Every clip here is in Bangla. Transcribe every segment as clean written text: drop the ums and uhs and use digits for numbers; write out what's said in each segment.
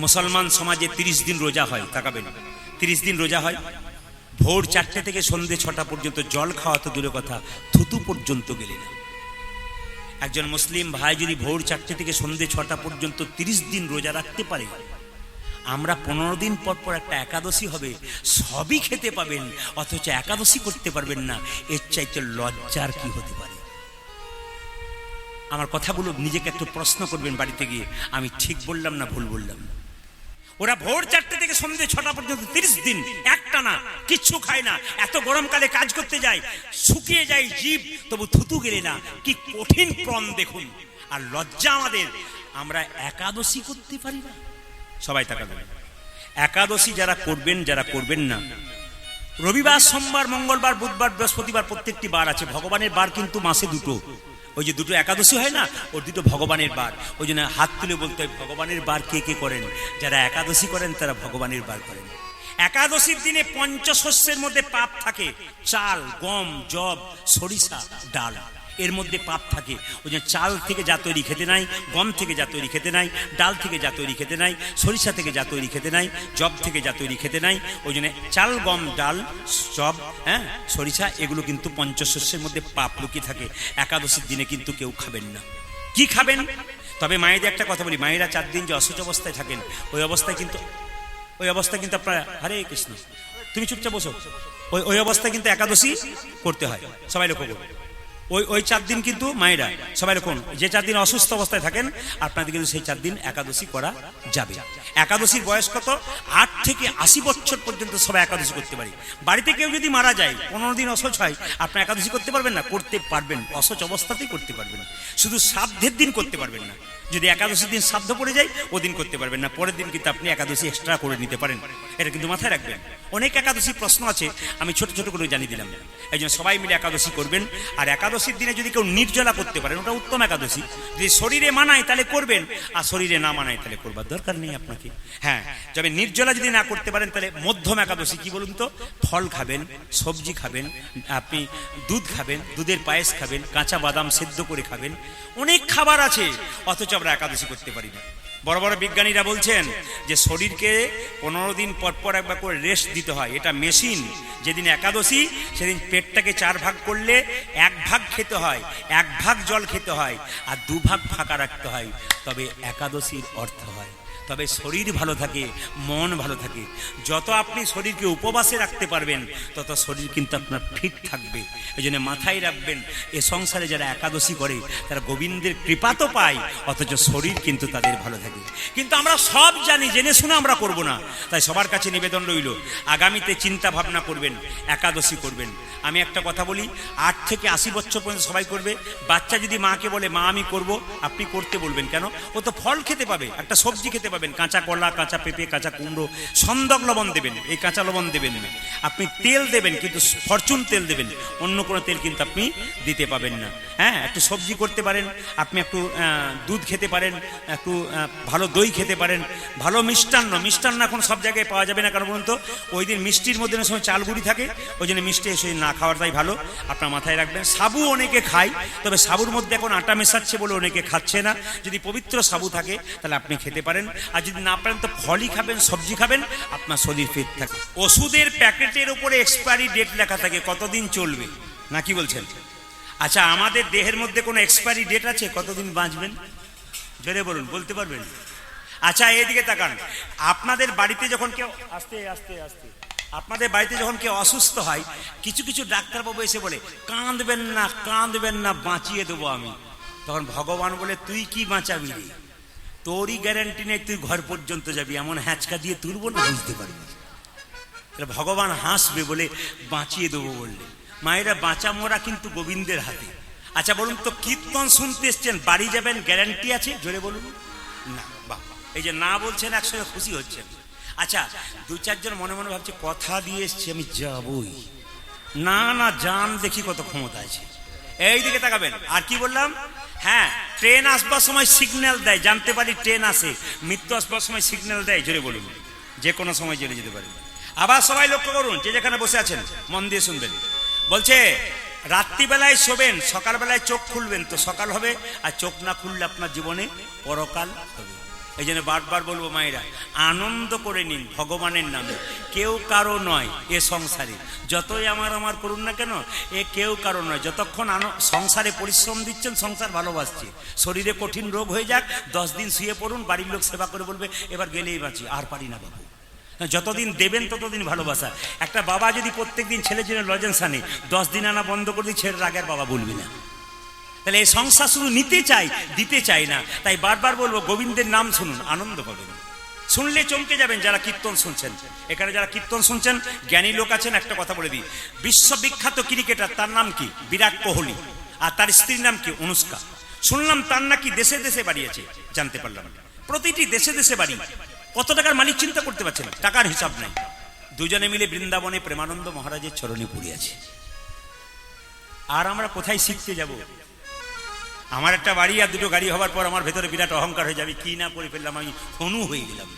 মুসলমান সমাজে 30 দিন রোজা হয়, তাকাবেন 30 দিন রোজা হয়। ভোর 4টে থেকে সন্ধ্যে 6টা পর্যন্ত জল খাওয়া তো দূরের কথা, থুতু পর্যন্ত গেলে না। একজন মুসলিম ভাই যদি ভোর 4টে থেকে সন্ধ্যে 6টা পর্যন্ত 30 দিন রোজা রাখতে পারে, আমরা 15 দিন পর পর একটা একাদশী হবে, সবই খেতে পাবেন অথচ একাদশী করতে পারবেন না। এর চাইতে লজ্জার কি হতে পারে? আমার কথাগুলো নিজেকে একটু প্রশ্ন করবেন বাড়িতে গিয়ে, আমি ঠিক বললাম না ভুল বললাম? ওরা ভোর 4টে থেকে সন্ধ্যে 6টা পর্যন্ত 30 দিন একটানা কিচ্ছু খায় না। এত গরমকালে কাজ করতে যায়, শুকিয়ে যায় জিভ, তবু থুতু গেলে না। কি কঠিন প্রণ দেখুন। আর লজ্জা আমাদের, আমরা একাদশী করতে পারি না। সবাই তাকাবেন, একাদশী যারা করবেন, যারা করবেন না, রবিবার, সোমবার, মঙ্গলবার, বুধবার, বৃহস্পতিবার প্রত্যেকটি বার আছে। ভগবানের বার কিন্তু মাসে দুটো। ওই যে দুটো একাদশী হয় না, ওর দুটো ভগবানের বার। ওই জন্য হাত তুলে বলতে হয় ভগবানের বার কে কে করেন? যারা একাদশী করেন তারা ভগবানের বার করেন। একাদশীর দিনে পঞ্চশস্যের মধ্যে পাপ থাকে। চাল, গম, জব, সরিষা, ডাল, এর মধ্যে পাপ থাকে। ওই জন্য চাল থেকে যা তৈরি খেতে নাই, গম থেকে যা তৈরি খেতে নাই, ডাল থেকে যা তৈরি খেতে নাই, সরিষা থেকে যা তৈরি খেতে নাই, জব থেকে যা তৈরি খেতে নাই। ওই জন্য চাল, গম, ডাল, জব, সরিষা, এগুলো কিন্তু পঞ্চশস্যের মধ্যে পাপ লুকিয়ে থাকে। একাদশীর দিনে কিন্তু কেউ খাবেন না। কি খাবেন? তবে মায়েদের একটা কথা বলি, মায়েরা 4 দিন যে অসুচ অবস্থায় থাকেন, ওই অবস্থায় কিন্তু আপনারা, হরে কৃষ্ণ, তুমি চুপচাপ বসো, ওই অবস্থায় কিন্তু একাদশী করতে হয়। সবাই লক্ষ্য করবে, ওই 4 দিন কিন্তু মায়েরা সবাই রকম, যে 4 দিন অসুস্থ অবস্থায় থাকেন আপনাদের কিন্তু সেই 4 দিন একাদশী করা যাবে। একাদশীর বয়স কত? 8 থেকে 80 বছর পর্যন্ত সবাই একাদশী করতে পারি। বাড়িতে কেউ যদি মারা যায়, 15 দিন অসুচ হয়, আপনার একাদশী করতে পারবেন না? করতে পারবেন, অসুচ অবস্থাতেই করতে পারবেন। শুধু শ্রাদ্ধের দিন করতে পারবেন না। যদি একাদশীর দিন শ্রাদ্ধ পড়ে যায়, ওদিন করতে পারবেন না। পরের দিন কিন্তু আপনি একাদশী এক্সট্রা করে নিতে পারেন। এটা কিন্তু মাথায় রাখবেন। অনেক একাদশী প্রশ্ন আছে, আমি ছোট ছোট করে জানিয়ে দিলাম। এই জন্য সবাই মিলে একাদশী করবেন। আর একাদশীর দিনে যদি কেউ নির্জলা করতে পারেন, ওটা উত্তম একাদশী। যদি শরীরে মানায় তাহলে করবেন, আর শরীরে না মানায় তাহলে করবার দরকার নেই আপনাকে। হ্যাঁ, তবে নির্জলা যদি না করতে পারেন তাহলে মধ্যম একাদশী। কি বলুন তো? ফল খাবেন, সবজি খাবেন, আপনি দুধ খাবেন, দুধের পায়েস খাবেন, কাঁচা বাদাম সেদ্ধ করে খাবেন। অনেক খাবার আছে, অথচ আমরা একাদশী করতে পারি না। বড় বড় বিজ্ঞানীরা বলছেন যে শরীরকে 15 দিন পর পর একবার করে রেস্ট দিতে হয়। এটা মেশিন। যেদিন একাদশী সেদিন পেটটাকে 4 ভাগ করলে 1 ভাগ খেতে হয়, 1 ভাগ জল খেতে হয়, আর 2 ভাগ ফাঁকা রাখতে হয়, তবে একাদশীর অর্থ হয়। তবে শরীর ভালো থাকে, মন ভালো থাকে। যত আপনি শরীরকে উপবাসে রাখতে পারবেন, তত শরীর কিন্তু আপনার ফিট থাকবে। এই জন্য মাথায় রাখবেন, এ সংসারে যারা একাদশী করে তারা গোবিন্দের কৃপা তো পায়, অথচ শরীর কিন্তু তাদের ভালো থাকে। কিন্তু আমরা সব জানি, জেনে শুনে আমরা করব না। তাই সবার কাছে নিবেদন রইল, আগামীতে চিন্তা ভাবনা করবেন, একাদশী করবেন। আমি একটা কথা বলি, 8 থেকে 80 বছর পর্যন্ত সবাই করবে। বাচ্চা যদি মাকে বলে মা আমি করব, আপনি করতে বলবেন কেন? ও তো ফল খেতে পাবে, একটা সবজি খেতে পাবে, কাঁচা কলা, কাঁচা পেঁপে, কাঁচা কুমড়ো, সন্দক লবণ দেবেন, এই কাঁচা লবণ দেবেন না। আপনি তেল দেবেন, কিন্তু ফরচুন তেল দেবেন, অন্য কোনো তেল কিন্তু আপনি দিতে পাবেন না। হ্যাঁ, একটু সবজি করতে পারেন, আপনি একটু দুধ খেতে পারেন, একটু ভালো দই খেতে পারেন, ভালো মিষ্টান্ন এখন সব জায়গায় পাওয়া যাবে না। কারণ বলুন তো, ওই দিন মিষ্টির মধ্যে অনেক সময় চাল গুঁড়ি থাকে, ওই জন্য মিষ্টি এসে না খাওয়াটাই ভালো। আপনার মাথায় রাখবেন, সাবু অনেকে খায়, তবে সাবুর মধ্যে এখন আটা মেশাচ্ছে বলে অনেকে খাচ্ছে না। যদি পবিত্র সাবু থাকে তাহলে আপনি খেতে পারেন, আর যদি না পারেন তো ফলই খাবেন, সবজি খাবেন, আপনার শরীর ফিট থাকে। ওষুধের প্যাকেটের উপরে এক্সপায়ারি ডেট লেখা থাকে, কতদিন চলবে, না কি বলছেন? আচ্ছা, আমাদের দেহের মধ্যে কোনো এক্সপায়ারি ডেট আছে? কতদিন বাঁচবেন জোরে বলুন, বলতে পারবেন? আচ্ছা, এইদিকে তাকান। আপনাদের বাড়িতে যখন কেউ আস্তে আস্তে আস্তে আপনাদের বাড়িতে যখন কেউ অসুস্থ হয়, কিছু কিছু ডাক্তারবাবু এসে বলে কাঁদবেন না, বাঁচিয়ে দেবো আমি। তখন ভগবান বলে তুই কি বাঁচাবি রে, তোরই গ্যারান্টি নেই তুই ঘর পর্যন্ত যাবি, এমন হ্যাঁচকা দিয়ে তুলবো না, বুঝতে পারবি। ভগবান হাসবে বলে বাঁচিয়ে দেবো বললে। মায়েরা, বাঁচা মরা কিন্তু গোবিন্দের হাতে। আচ্ছা বলুন তো, কীর্তন শুনতে এসছেন, বাড়ি যাবেন, গ্যারান্টি আছে? জোরে বলুন না। বাহ, এই যে না বলছেন, একসঙ্গে খুশি হচ্ছেন। আচ্ছা, 2-4 জন মনে মনে ভাবছে কথা দিয়ে এসছি আমি যাবই না, যান দেখি কত ক্ষমতা আছে। এই দিকে তাকাবেন। আর কি বললাম? হ্যাঁ, ট্রেন আসবার সময় সিগন্যাল দেয়, জানতে পারি ট্রেন আসে। মৃত্যু আসবার সময় সিগন্যাল দেয়, জোরে বলুন, যে কোনো সময় চলে যেতে পারে। আবার সবাই লক্ষ্য করুন, যে যেখানে বসে আছেন মন দিয়ে শুনবেন। বলছে রাত্রিবেলায় শোবেন, সকালবেলায় চোখ খুলবেন তো সকাল হবে, আর চোখ না খুললে আপনার জীবনে পরকাল হবে। এই জন্য বারবার বলবো মায়েরা, আনন্দ করে নিন ভগবানের নামে। কেউ কারো নয় এ সংসারে, যতই আমার করুন না কেন, এ কেউ কারো নয়। যতক্ষণ সংসারে পরিশ্রম দিচ্ছেন, সংসার ভালোবাসছে। শরীরে কঠিন রোগ হয়ে যাক, 10 দিন শুয়ে পড়ুন, বাড়ির লোক সেবা করে বলবে এবার গেলেই বাঁচি, আর পারি না বাবু। যতদিন দেবেন ততদিন ভালোবাসা। একটা বাবা যদি প্রত্যেক দিন ছেলের জন্য লজেন্স আনে, 10 দিন আনা বন্ধ করে দিই, ছেলের আগে আর বাবা বলবি না। তাহলে এই সংসার শুধু নিতে চাই, দিতে চাই না। তাই বারবার বলবো, গোবিন্দের নাম শুনুন, আনন্দ পাবেন। শুনলে চমকে যাবেন যারা কীর্তন শুনছেন। এখানে যারা কীর্তন শুনছেন, জ্ঞানী লোক আছেন। একটা কথা বলে দিই, বিশ্ববিখ্যাত ক্রিকেটার, তার নাম কি? বিরাট কোহলি। আর তার স্ত্রীর নাম কি? অনুষ্কা। শুনলাম তার নাকি দেশে দেশে বাড়ি আছে, জানতে পারলাম। প্রতিটি দেশে দেশে বাড়ি। কত টাকার মালিক চিন্তা করতে পারছেন? টাকার হিসাব নাই। দুজনে মিলে বৃন্দাবনে প্রেমানন্দ মহারাজের চরণে পড়ে আছে। আর আমরা কোথায় শিখতে যাব? আমার একটা বাড়ি আর দুটো গাড়ি হওয়ার পর আমার ভেতরে বিরাট অহংকার হয়ে যাবে, কি না করে ফেললাম, আমি ধনু হয়ে গেলাম।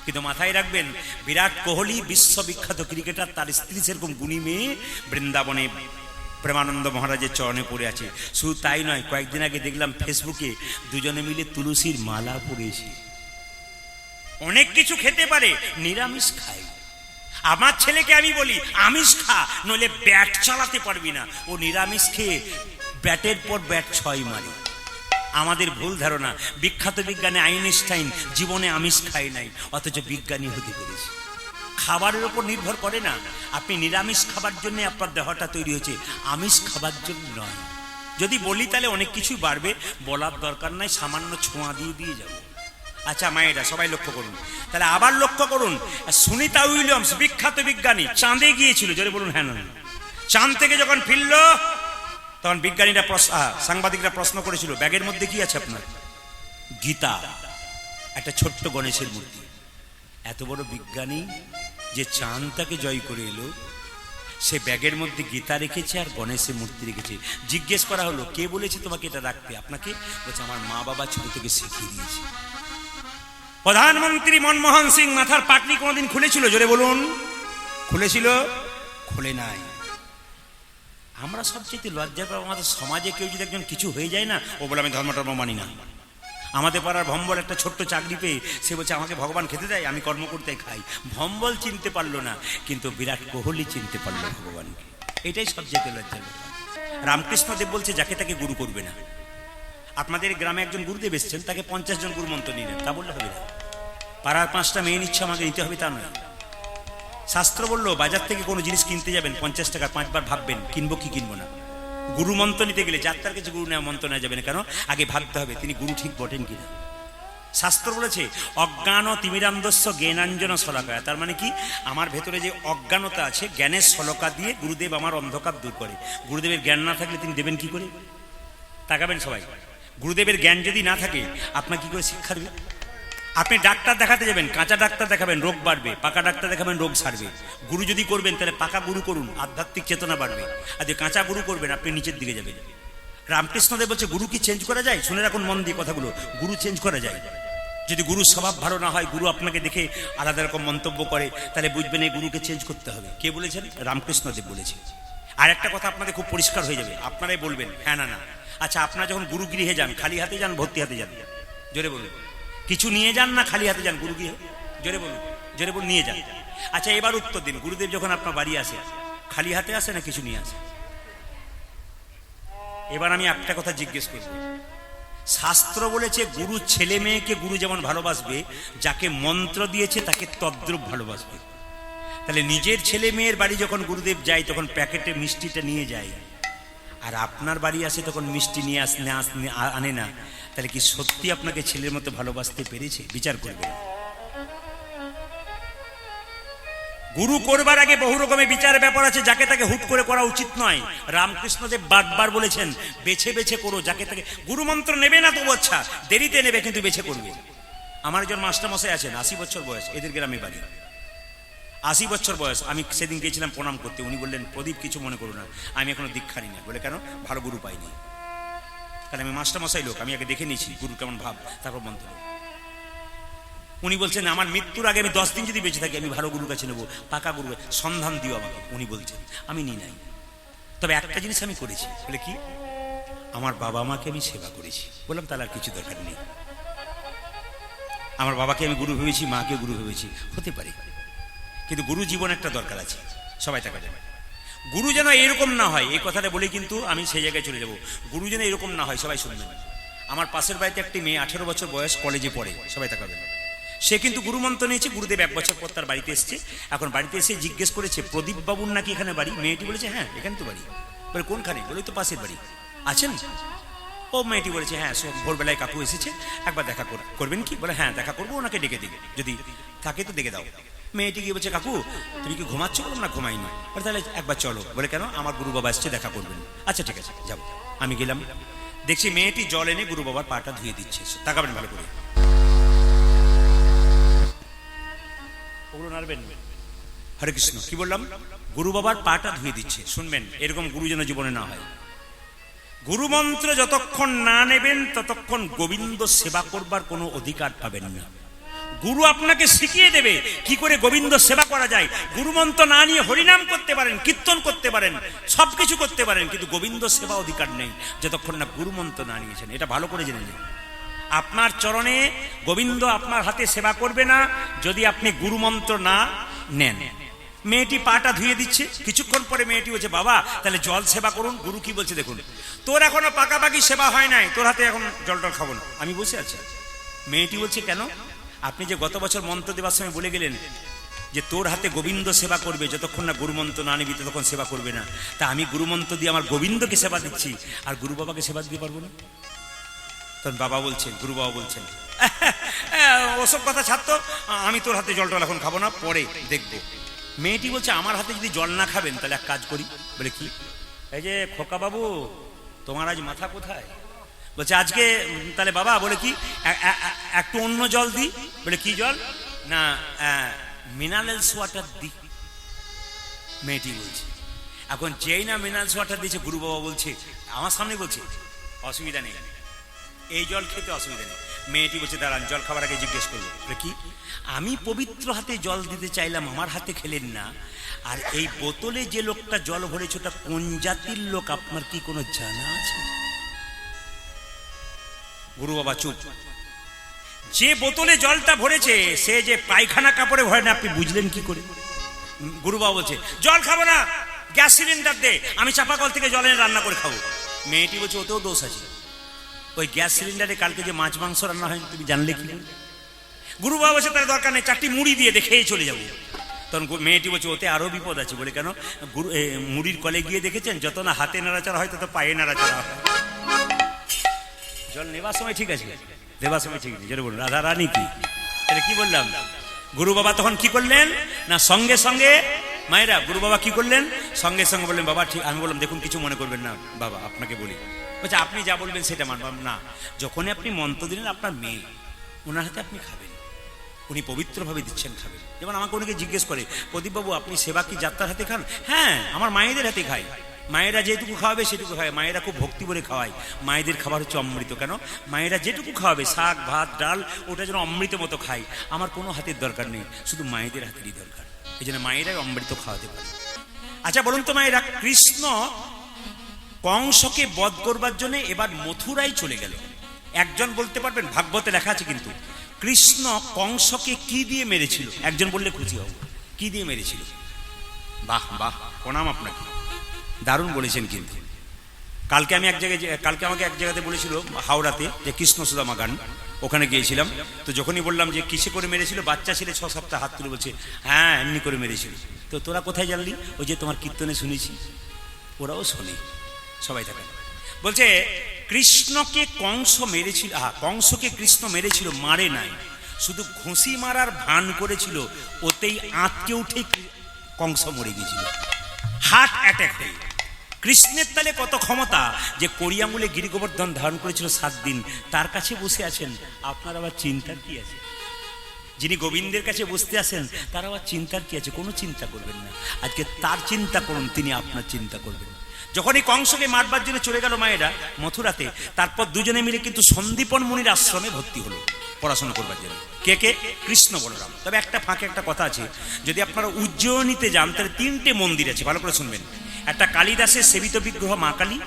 কিন্তু মাথায় রাখবেন, বিরাট কোহলি বিশ্ববিখ্যাত ক্রিকেটার, তার স্ত্রী সেরকম গুণী মেয়ে, বৃন্দাবনে প্রেমানন্দ মহারাজের চরণে পড়ে আছে। শুধু তাই নয়, কয়েকদিন আগে দেখলাম ফেসবুকে দুজনে মিলে তুলসীর মালা পড়েছে। অনেক কিছু খেতে পারে, নিরামিষ খায়। আমার ছেলেকে আমি বলি আমিষ খা, নইলে ব্যাট চালাতে পারবি না। ও নিরামিষ খেয়ে ব্যাটের পর ব্যাট 6 মারে। আমাদের ভুল ধারণা, বিখ্যাত বিজ্ঞানী আইনস্টাইন জীবনে আমিষ খায় নাই, অথচ বিজ্ঞানী হতে পেরেছে। খাবারের উপর নির্ভর করে না। আপনি নিরামিষ খাবার জন্য আপনার দেহটা তৈরি হয়েছে, আমিষ খাবার জন্য নয়। যদি বলি তাহলে অনেক কিছুই বাড়বে, বলার দরকার নাই, সামান্য ছোঁয়া দিয়ে দিয়ে যাবো। আচ্ছা মায়েরা, সবাই লক্ষ্য করুন। তাহলে আবার লক্ষ্য করুন, সুনিতা উইলিয়ামস বিখ্যাত বিজ্ঞানী চাঁদে গিয়েছিল, জোরে বলুন হ্যাঁ না। চাঁদ থেকে যখন ফিরল, তখন বিজ্ঞানীরা সাংবাদিকরা প্রশ্ন করেছিল, ব্যাগের মধ্যে কি আছে আপনার? গীতা, একটা ছোট্ট গণেশের মূর্তি। এত বড় বিজ্ঞানী যে চাঁদটাকে জয় করে এলো, সে ব্যাগের মধ্যে গীতা রেখেছে আর গণেশের মূর্তি রেখেছে। জিজ্ঞেস করা হলো, কে বলেছে তোমাকে এটা রাখতে? আপনাকে? বলছে আমার মা বাবা ছোট থেকে শিখিয়ে দিয়েছে। প্রধানমন্ত্রী মনমোহন সিং মাথার পাগড়ি কোনদিন খুলেছিল? জোরে বলুন। খুলেছিল? খুলে নাই। আমরা সবচেয়ে লজ্জা পাবো, আমাদের সমাজে কেউ যদি একজন কিছু হয়ে যায় না, ও বলে আমি ধর্ম মানি না। আমাদের পাড়ার ভম্বল একটা ছোট্ট চাকরি পেয়ে সে বলছে আমাকে ভগবান খেতে দেয়, আমি কর্ম করতে খাই। ভম্বল চিনতে পারলো না, কিন্তু বিরাট কোহলি চিনতে পারলো ভগবানকে। এটাই সবচেয়ে লজ্জার ব্যাপার। রামকৃষ্ণদেব বলছে যাকে তাকে গুরু করবে না। আপনাদের গ্রামে একজন গুরুদেব এসছেন, তাকে 50 জন গুরু মন্ত্র নিলেন, তা বললে হবে না। পাড়ার 5টা মেয়ে নিচ্ছে, আমাকে নিতে হবে তা নয়। শাস্ত্র বললো বাজার থেকে কোনো জিনিস কিনতে যাবেন, 50 টাকা 5 বার ভাববেন কিনবো কি কিনবো না। গুরু মন্ত্র নিতে গেলে যার তার কাছে গুরু নেওয়া মন্ত্র নেওয়া যাবে না। কেন? আগে ভাবতে হবে তিনি গুরু ঠিক বটেন কিনা। শাস্ত্র বলেছে অজ্ঞান তিমিরান্ধস্য জ্ঞানাঞ্জন শলাকা। তার মানে কি? আমার ভেতরে যে অজ্ঞানতা আছে, জ্ঞানের শলকা দিয়ে গুরুদেব আমার অন্ধকার দূর করে। গুরুদেবের জ্ঞান না থাকলে তিনি দেবেন কি করে? তাকাবেন সবাই। গুরুদেবের জ্ঞান যদি না থাকে, আপনার কি করে শিক্ষা দেবে? আপনি ডাক্তার দেখাতে যাবেন, কাঁচা ডাক্তার দেখাবেন, রোগ বাড়বে। পাকা ডাক্তার দেখাবেন, রোগ সারবে। গুরু যদি করবেন, তাহলে পাকা গুরু করুন, আধ্যাত্মিক চেতনা বাড়বে। আর যে কাঁচা গুরু করবেন, আপনি নিচের দিকে যাবেন। রামকৃষ্ণদেব বলছে গুরু কি চেঞ্জ করা যায়? শুনে রাখুন মন দিয়ে কথাগুলো, গুরু চেঞ্জ করা যায়। যদি গুরুর স্বভাব ভালো না হয়, গুরু আপনাকে দেখে আলাদা রকম মন্তব্য করে, তাহলে বুঝবেন এই গুরুকে চেঞ্জ করতে হবে। কে বলেছেন? রামকৃষ্ণদেব বলেছে। আর একটা কথা আপনাদের খুব পরিষ্কার হয়ে যাবে, আপনারাই বলবেন হ্যাঁ না না। আচ্ছা, আপনারা যখন গুরু গৃহে যান, খালি হাতে যান ভর্তি হাতে যান? জোরে বলুন। কিছু নিয়ে যান না খালি হাতে যান গুরু গৃহে? জোরে বলুন, জোরে বলুন। নিয়ে যান। আচ্ছা, এবার উত্তর দিন, গুরুদেব যখন আপনার বাড়ি আসে, খালি হাতে আসে না কিছু নিয়ে আসে? এবার আমি একটা কথা জিজ্ঞেস করব। শাস্ত্র বলেছে গুরু ছেলে মেয়েকে গুরু যেমন ভালোবাসবে, যাকে মন্ত্র দিয়েছে তাকে তদ্রূপ ভালোবাসবে। তাহলে নিজের ছেলে মেয়ের বাড়ি যখন গুরুদেব যায়, তখন প্যাকেটে মিষ্টিটা নিয়ে যায়, আর আপনার বাড়ি আসে তখন মিষ্টি নিয়ে আনে না। তাহলে কি সত্যি আপনাকে ছেলের মতো ভালোবাসতে পেরেছে? বিচার করবেন। গুরু করবার আগে বহু রকমের বিচারের ব্যাপার আছে, যাকে তাকে হুট করে করা উচিত নয়। রামকৃষ্ণদেব বারবার বলেছেন বেছে বেছে করো, যাকে তাকে। গুরু মন্ত্র নেবে না তো আচ্ছা, দেরিতে নেবে, কিন্তু বেছে করবে। আমার একজন মাস্টারমশাই আছেন, 80 বছর বয়স, এদের গ্রামে বাড়ি। 80 বছর বয়স। আমি সেদিন গিয়েছিলাম প্রণাম করতে, উনি বললেন প্রদীপ কিছু মনে করো না, আমি এখনো দীক্ষা নিই না। বলে কেন? ভালো গুরু পাইনি। তাহলে আমি মাস্টারমশাই লোক, আমি আগে দেখে নিয়েছি গুরু কেমন ভাব, তারপর মন্ত্র। উনি বলছেন আমার মৃত্যুর আগে আমি 10 দিন যদি বেঁচে থাকি, আমি ভালো গুরুর কাছে নেবো, পাকা গুরু সন্ধান দিও আমাকে। উনি বলছেন, আমি নিই নাই। তবে একটা জিনিস আমি করেছি। বলে কি? আমার বাবা মাকে আমি সেবা করেছি। বললাম তাহলে আর কিছু দরকার নেই। আমার বাবাকে আমি গুরু ভেবেছি, মাকে গুরু ভেবেছি, হতে পারে, কিন্তু গুরু জীবন একটা দরকার আছে, সবাই থাকা যাবে। গুরু যেন এরকম না হয়, এই কথাটা বলে কিন্তু আমি সেই জায়গায় চলে যাব। গুরু যেন এরকম না হয়, সবাই শুনবেন। আমার পাশের বাড়িতে একটি মেয়ে 18 বছর বয়স, কলেজে পড়ে, সবাই থাকবেন। সে কিন্তু গুরুমন্ত্র নিয়েছে, গুরুদেব 1 বছর পর তার বাড়িতে এসছে। এখন বাড়িতে এসে জিজ্ঞেস করেছে, প্রদীপ বাবুর নাকি এখানে বাড়ি? মেয়েটি বলেছে হ্যাঁ এখানে তো বাড়ি। বলে কোনখানে? বলে তো পাশের বাড়ি। আছেন? ও মেয়েটি বলেছে হ্যাঁ, সব ভোরবেলায় কাকু এসেছে, একবার দেখা করবেন কি? বলে হ্যাঁ দেখা করবো, ওনাকে ডেকে দিবে, যদি থাকে তো ডেকে দাও। মেয়েটি গিয়ে বলছে কাকু তুমি কি ঘুমাচ্ছ? বলো না ঘুমাইনি। বলে তাহলে একবার চলো। বলে কেন? আমার গুরু বাবা এসছে, দেখা করবেন। আচ্ছা ঠিক আছে যাবো। আমি গেলাম, দেখছি মেয়েটি জল এনে গুরু বাবার পাটা ধুয়ে দিচ্ছে। তাকাবেন ভালো করে, ওগুলো নাড়বেন। হরে কৃষ্ণ, কি বললাম? গুরু বাবার পাটা ধুয়ে দিচ্ছে। শুনবেন, এরকম গুরু যেন জীবনে না হয়। গুরু মন্ত্র যতক্ষণ না নেবেন ততক্ষণ গোবিন্দ সেবা করবার কোনো অধিকার পাবেন না। গুরু আপনাকে শিখিয়ে দেবে কি করে গোবিন্দ সেবা করা যায়। গুরু মন্ত্র না নিয়ে হরিনাম করতে পারেন, কীর্তন করতে পারেন, সবকিছু করতে পারেন, কিন্তু গোবিন্দ সেবা অধিকার নেই যতক্ষণ না গুরু মন্ত্র না নিয়েছেন। এটা ভালো করে জেনে নিন। আপনার চরণে গোবিন্দ আপনার হাতে সেবা করবে না যদি আপনি গুরু মন্ত্র না নেন। মেয়েটি পাটা ধুয়ে দিচ্ছে, কিছুক্ষণ পরে মেয়েটি বলছে বাবা তাহলে জল সেবা করুন। গুরু কি বলছে দেখুন, তোর এখনো পাকাপাকি সেবা হয় নাই, তোর হাতে এখন জল টল খাবো না, আমি বসে আছি। মেয়েটি বলছে কেন? আপনি যে গত বছর মন্ত্র দেওয়ার সময় বলে গেলেন যে তোর হাতে গোবিন্দ সেবা করবে, যতক্ষণ না গুরু মন্ত্র না নিবি ততক্ষণ সেবা করবে না। তা আমি গুরু মন্ত্র দিয়ে আমার গোবিন্দকে সেবা দিচ্ছি, আর গুরু বাবাকে সেবা দিতে পারবো না? তখন বাবা বলছেন, গুরু বাবা বলছেন ওসব কথা ছাড়তো, আমি তোর হাতে জল টল এখন খাবো না, পরে দেখবো। মেয়েটি বলছে আমার হাতে যদি জল না খাবেন তাহলে এক কাজ করি। বলে কি? এই যে খোকা বাবু তোমার আজ মাথা কোথায়? বলছে আজকে তাহলে বাবা। বলে কি? একটু অন্য জল দি। বলে কি জল? না মিনারেলস ওয়াটার দি। মেয়েটি বলছে। এখন যেই না মিনারেলস ওয়াটার দিয়েছে, গুরু বাবা বলছে আমার সামনে, বলছে অসুবিধা নেই, এই জল খেতে অসুবিধা নেই। মেয়েটি বলছে দাঁড়ান, জল খাবার আগে জিজ্ঞেস করবো। বলে কি? আমি পবিত্র হাতে জল দিতে চাইলাম, আমার হাতে খেলেন না, আর এই বোতলে যে লোকটা জল ভরেছে ওটা কোন জাতির লোক আপনার কি কোনো জানা আছে? গুরু বাবা চুপ। যে বোতলে জলটা ভরেছে সে যে পায়খানা কাপড়ে ভরে না, আপনি বুঝলেন কি করে? গুরু বাবা বলছে জল খাবো না, গ্যাস সিলিন্ডার দে, আমি চাপা কল থেকে জল এনে রান্না করে খাবো। মেয়েটি বলছে ওতেও দোষ আছে, ওই গ্যাস সিলিন্ডারে কালকে যে মাছ মাংস রান্না হয় তুমি জানলে কি? গুরু বাবা বলছে তার দরকার নেই, 4টি মুড়ি দিয়ে দেখেই চলে যাবো। তখন মেয়েটি বলছে ওতে আরো বিপদ আছে। বলে কেন? গুরু মুড়ির কলে গিয়ে দেখেছেন যত না হাতে নাড়াচাড়া হয় তত পায়ে নাড়াচাড়া হয়। জল নেবার সময় ঠিক আছে, দেবার সময় ঠিক নেই। যেটা বলুন রাধা রানী কি, এটা কি বললাম? গুরু বাবা তখন কি করলেন না, সঙ্গে সঙ্গে মায়েরা গুরু বাবা কি করলেন, সঙ্গে সঙ্গে বললেন বাবা ঠিক। আমি বললাম দেখুন কিছু মনে করবেন না বাবা, আপনাকে বলি। বলছে আপনি যা বলবেন সেটা মানবাম না। যখনই আপনি মন্ত্র দিলেন আপনার মেয়ে, ওনার হাতে আপনি খাবেন, উনি পবিত্রভাবে দিচ্ছেন, খাবেন। যেমন আমাকে অনেকে জিজ্ঞেস করে প্রদীপবাবু আপনি সেবা কি যাত্রার হাতে খান? হ্যাঁ, আমার মায়েদের হাতে খাই। মায়েরা যেটুকু খাওয়াবে সেটুকু খায়, মায়েরা খুব ভক্তি করে খাওয়ায়। মায়েদের খাবার হচ্ছে অমৃত। কেন? মায়েরা যেটুকু খাওয়াবে শাক ভাত ডাল ওটা যেন অমৃত মতো খাই। আমার কোনো হাতের দরকার নেই, শুধু মায়েদের হাতেরই দরকার। এই জন্য মায়েরাই অমৃত খাওয়াতে পারে। আচ্ছা বলুন তো মায়েরা, কৃষ্ণ কংসকে বধ করবার জন্য এবার মথুরায় চলে গেল। একজন বলতে পারবেন? ভাগবতে লেখা আছে কিন্তু কৃষ্ণ কংসকে কি দিয়ে মেরেছিল? একজন বললে খুশি হব, কি দিয়ে মেরেছিল? বাহ বাহ, প্রণাম আপনাকে, দারুণ বলেছেন। কিন্তু কালকে আমাকে এক জায়গাতে বলেছিল হাওড়াতে যে কৃষ্ণ সুদামা গান, ওখানে গিয়েছিলাম। তো যখনই বললাম যে কিসে করে মেরেছিল, বাচ্চা ছেলে 6 সপ্তাহ হাত তুলে বলছে হ্যাঁ এমনি করে মেরেছিল। তো তোরা কোথায় জানলি? ওই যে তোমার কীর্তনে শুনেছি। ওরাও শোনে, সবাই থাকে। বলছে কৃষ্ণকে কংস মেরেছিল, কংসকে কৃষ্ণ মেরেছিল, মারে নাই, শুধু ঘুষি মারার ভান করেছিল, ওতেই আঁতকে উঠে কংস মরে গিয়েছিল হার্ট অ্যাটাক হয়ে। কৃষ্ণের তালে কত ক্ষমতা যে করিয়ামূলে গিরিগোবর্ধন ধারণ করেছিল 7 দিন, তার কাছে বসে আছেন। আপনার আবার চিন্তার কি আছে? যিনি গোবিন্দের কাছে বসতে আসেন তার আবার চিন্তার কি আছে? কোনো চিন্তা করবেন না, আজকে তার চিন্তা করুন, তিনি আপনার চিন্তা করবেন। যখনই কংসকে মারবার জন্য চলে গেল মায়েরা মথুরাতে, তারপর দুজনে মিলে কিন্তু সন্দীপন মুনির আশ্রমে ভর্তি হলো পড়াশোনা করবার জন্য। কে কে? কৃষ্ণ বলরাম। তবে একটা ফাঁকে একটা কথা আছে, যদি আপনারা উজ্জয়িনীতে যান তাহলে 3টে মন্দির আছে, ভালো করে শুনবেন। একটা কালিদাসের সেবিত বিগ্রহ মা কালী,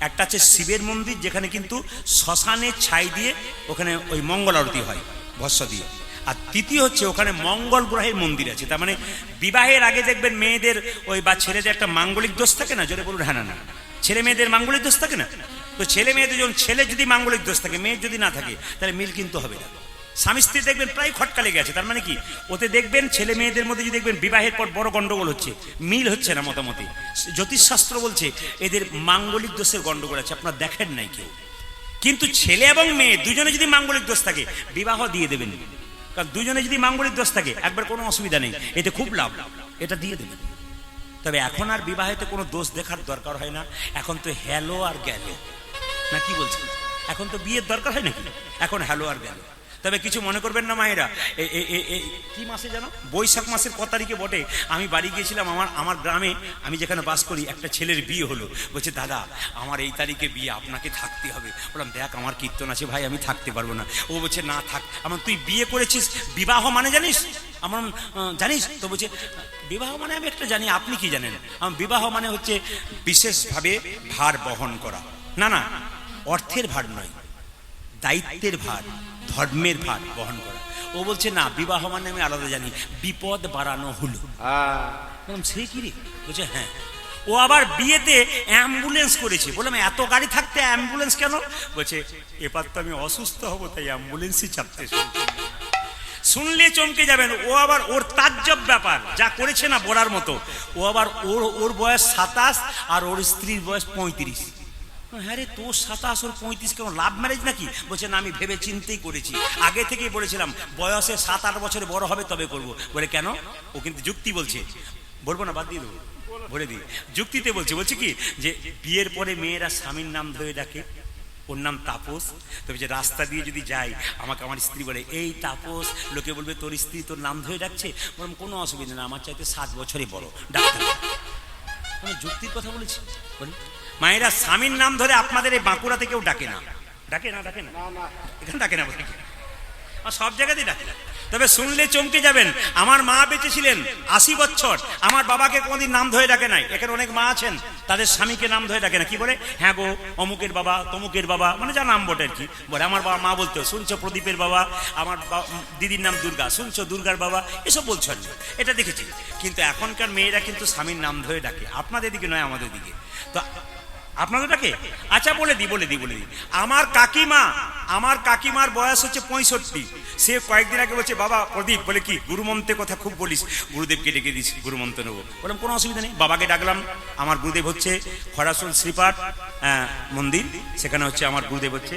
একটা আছে শিবের মন্দির যেখানে কিন্তু শ্মশানে ছাই দিয়ে ওখানে ওই মঙ্গল আরতি হয়, ভস্য দিয়ে। আর তৃতীয় হচ্ছে ওখানে মঙ্গল গ্রহের মন্দির আছে। তার মানে বিবাহের আগে দেখবেন মেয়েদের ওই বা ছেলেদের একটা মাঙ্গলিক দোষ থাকে না, জোরে বলুন হ্যাঁ না, ছেলে মেয়েদের মাঙ্গলিক দোষ থাকে না। তো ছেলে মেয়েদের যখন ছেলে যদি মাঙ্গলিক দোষ থাকে, মেয়ের যদি না থাকে, তাহলে মিল কিন্তু হবে না। স্বামী স্ত্রী দেখবেন প্রায় খটকা লেগে আছে। তার মানে কি, ওতে দেখবেন ছেলে মেয়েদের মধ্যে যদি দেখবেন বিবাহের পর বড় গন্ডগোল হচ্ছে, মিল হচ্ছে না মতামতি। জ্যোতিষশাস্ত্র বলছে এদের মাঙ্গলিক দোষের গন্ডগোল আছে, আপনারা দেখেন নাই কেউ। কিন্তু ছেলে এবং মেয়ে দুজনে যদি মাঙ্গলিক দোষ থাকে, বিবাহ দিয়ে দেবেন। কারণ দুজনে যদি মাঙ্গলিক দোষ থাকে, একবার কোনো অসুবিধা নেই, এতে খুব লাভ, এটা দিয়ে দেবেন। তবে এখন আর বিবাহেতে কোনো দোষ দেখার দরকার হয় না। এখন তো হ্যালো আর গেল, না কি বলছেন? এখন তো বিয়ের দরকার হয় নাকি, এখন হ্যালো আর গেল। তবে কিছু মনে করবেন না মায়েরা, কি মাসে জানো, বৈশাখ মাসের ক তারিখে বটে, আমি বাড়ি গিয়েছিলাম। আমার গ্রামে, আমি যেখানে বাস করি, একটা ছেলের বিয়ে হলো। বলছে দাদা আমার এই তারিখে বিয়ে, আপনাকে থাকতে হবে। বললাম দেখ আমার কীর্তন আছে ভাই, আমি থাকতে পারবো না। ও বলছে না থাক। আমার তুই বিয়ে করেছিস, বিবাহ মানে জানিস? আমার জানিস তো? বলছে বিবাহ মানে আমি একটা জানি, আপনি কি জানেন? আমার বিবাহ মানে হচ্ছে বিশেষভাবে ভার বহন করা। না না, অর্থের ভার নয়, দায়িত্বের ভার, ধর্মের ভার বহন করা। ও বলছে না, বিবাহ মানে আমি আলাদা জানি, বিপদ বাড়ানো হলো। বললাম সে কি রে? বলছে হ্যাঁ। ও আবার বিয়েতে অ্যাম্বুলেন্স করেছে। বললাম এত গাড়ি থাকতে অ্যাম্বুলেন্স কেন? বলছে এবার তো আমি অসুস্থ হব, তাই অ্যাম্বুলেন্সই চাপতে। শুনলে চমকে যাবেন। ও আবার ওর তাজ্জব ব্যাপার, যা করেছে না বলার মতো। ও আবার ওর বয়স 27 আর ওর স্ত্রীর বয়স 35। হ্যাঁ রে, তোর 27 ওর 35, কেন লাভ ম্যারেজ নাকি? বলছে না, আমি ভেবে চিন্তেই করেছি, আগে থেকেই বলেছিলাম বয়সে 7-8 বছরে বড় হবে তবে করব। বলে কেন? ও কিন্তু যুক্তি বলছে, বলবো না, বাদ দিয়ে দেবো, বলে দিই। যুক্তিতে বলছে কি, যে বিয়ের পরে মেয়েরা স্বামীর নাম ধরে ডাকে, ওর নাম তাপস। তবে যে রাস্তা দিয়ে যদি যাই, আমাকে আমার স্ত্রী বলে এই তাপস, লোকে বলবে তোর স্ত্রী তোর নাম ধরে ডাকছে। বললাম কোনো অসুবিধা না, আমার চাইতে 7 বছরই বড়, ডাক্তার। আমি যুক্তির কথা বলেছি। মায়েরা স্বামীর নাম ধরে আপনাদের এই বাঁকুড়াতে কেউ ডাকে না, ডাকে না, ডাকে না, এখানে ডাকে না, সব জায়গাতেই ডাকে। তবে শুনলে চমকে যাবেন, আমার মা বেঁচে ছিলেন 80 বছর, আমার বাবাকে কোনোদিন নাম ধরে ডাকে নাই। এখানে অনেক মা আছেন, তাদের স্বামীকে নাম ধরে ডাকে না। কি বলে? হ্যাঁ গো অমুকের বাবা, তমুকের বাবা, মানে যা নাম বটে আর কি বলে। আমার বাবা মা বলতো শুনছো প্রদীপের বাবা, আমার দিদির নাম দুর্গা, শুনছো দুর্গার বাবা, এসব বলছো আর এটা দেখেছি। কিন্তু এখনকার মেয়েরা কিন্তু স্বামীর নাম ধরে ডাকে, আপনাদের দিকে নয়, আমাদের দিকে। তো আপনাদের ডাকে? আচ্ছা বলে দিই। আমার কাকিমার বয়স হচ্ছে 65। সে কয়েকদিন আগে বলছে বাবা প্রদীপ, বলে কি গুরুমন্ত্রের কথা খুব বলিস, গুরুদেবকে ডেকে দিস, গুরুমন্ত্র নেবো। বললাম কোনো অসুবিধা নেই। বাবাকে ডাকলাম। আমার গুরুদেব হচ্ছে খরাসুল শ্রীপাঠ মন্দির, সেখানে হচ্ছে আমার গুরুদেব হচ্ছে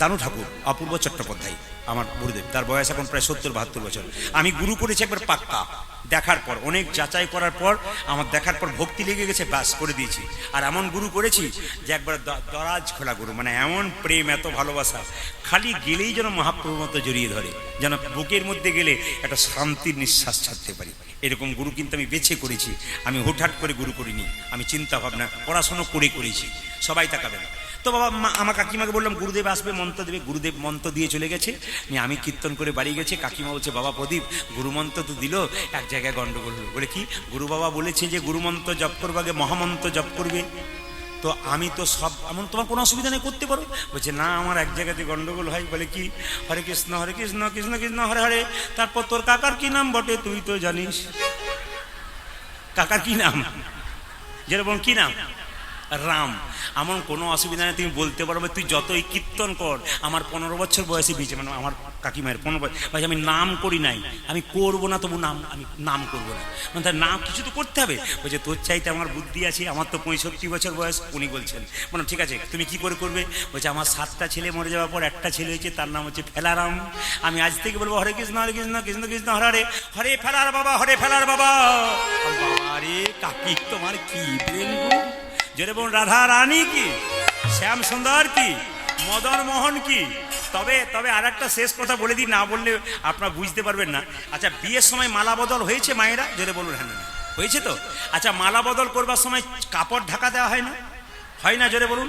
দানু ঠাকুর, অপূর্ব চট্টোপাধ্যায় আমার গুরুদেব। তার বয়স এখন প্রায় 70-72 বছর। আমি গুরু করেছি একবার পাক্কা, দেখার পর, অনেক যাচাই করার পর, আমার দেখার পর ভক্তি লেগে গেছে, ব্যাস করে দিয়েছি। আর এমন গুরু করেছি যে একবার দরাজ খোলা গুরু, মানে এমন প্রেম, এত ভালোবাসা, খালি গেলেই যেন মহাপ্রভুর মতো জড়িয়ে ধরে, যেন বুকের মধ্যে গেলে একটা শান্তির নিঃশ্বাস ছাড়তে পারি। এরকম গুরু কিন্তু আমি বেছে করেছি, আমি হুটহাট করে গুরু করিনি, আমি চিন্তা ভাবনা পড়াশোনা করেছি। সবাই তাকাবেন। তো বাবা আমার কাকিমাকে বললাম গুরুদেব আসবে, মন্ত্র দেবে। গুরুদেব মন্ত্র দিয়ে চলে গেছে, আমি কীর্তন করে বাড়ি গেছি। কাকিমা বলছে বাবা প্রদীপ গুরুমন্ত্র তো দিল, এক জায়গায় গন্ডগোল হলো। বলে কি? গুরু বাবা বলেছে যে গুরুমন্ত্র জপ করবে, আগে মহামন্ত্র জপ করবে। তো আমি তো সব, এমন তোমার কোনো অসুবিধা নেই, করতে পারো। বলছে না, আমার এক জায়গাতে গন্ডগোল হয়। বলে কি? হরে কৃষ্ণ কৃষ্ণ কৃষ্ণ হরে হরে। তারপর তোর কাকার কি নাম বটে তুই তো জানিস? কাকার কি নাম? যেরকম কি নাম? রাম। এমন কোনো অসুবিধা নেই, তুমি বলতে পারবে, তুই যতই কীর্তন কর। আমার 15 বছর বয়সে বিয়েছে, মানে আমার কাকিমায়ের 15 বছর। আমি নাম করি নাই, আমি করবো না, তবু আমি নাম করবো না, মানে তার নাম কিছু তো করতে হবে। বলছে তোর চাইতে আমার বুদ্ধি আছে, আমার তো 65 বছর বয়স। উনি বলছেন, মানে ঠিক আছে তুমি কি করে করবে? বলছে আমার 7টা ছেলে মরে যাওয়ার পর একটা ছেলে হয়েছে, তার নাম হচ্ছে ফেলারাম। আমি আজ থেকে বলবো হরে কৃষ্ণ কৃষ্ণ কৃষ্ণ হরে হরে, হরে ফেলার বাবা, হরে ফেলার বাবা। আরে কাকি তোমার কি প্রেম গো! যেরে বোন রাধা রানী কি, শ্যাম সুন্দর কি, মদন মোহন কি। তবে আর একটা শেষ কথা বলে দিই, না বললে আপনারা বুঝতে পারবেন না। আচ্ছা বিয়ের সময় মালা বদল হয়েছে মায়েরা? যেরে বলুন হ্যাঁ, হয়েছে তো। আচ্ছা মালা বদল করবার সময় কাপড় ঢাকা দেওয়া হয় না? হয় না? জোরে বলুন।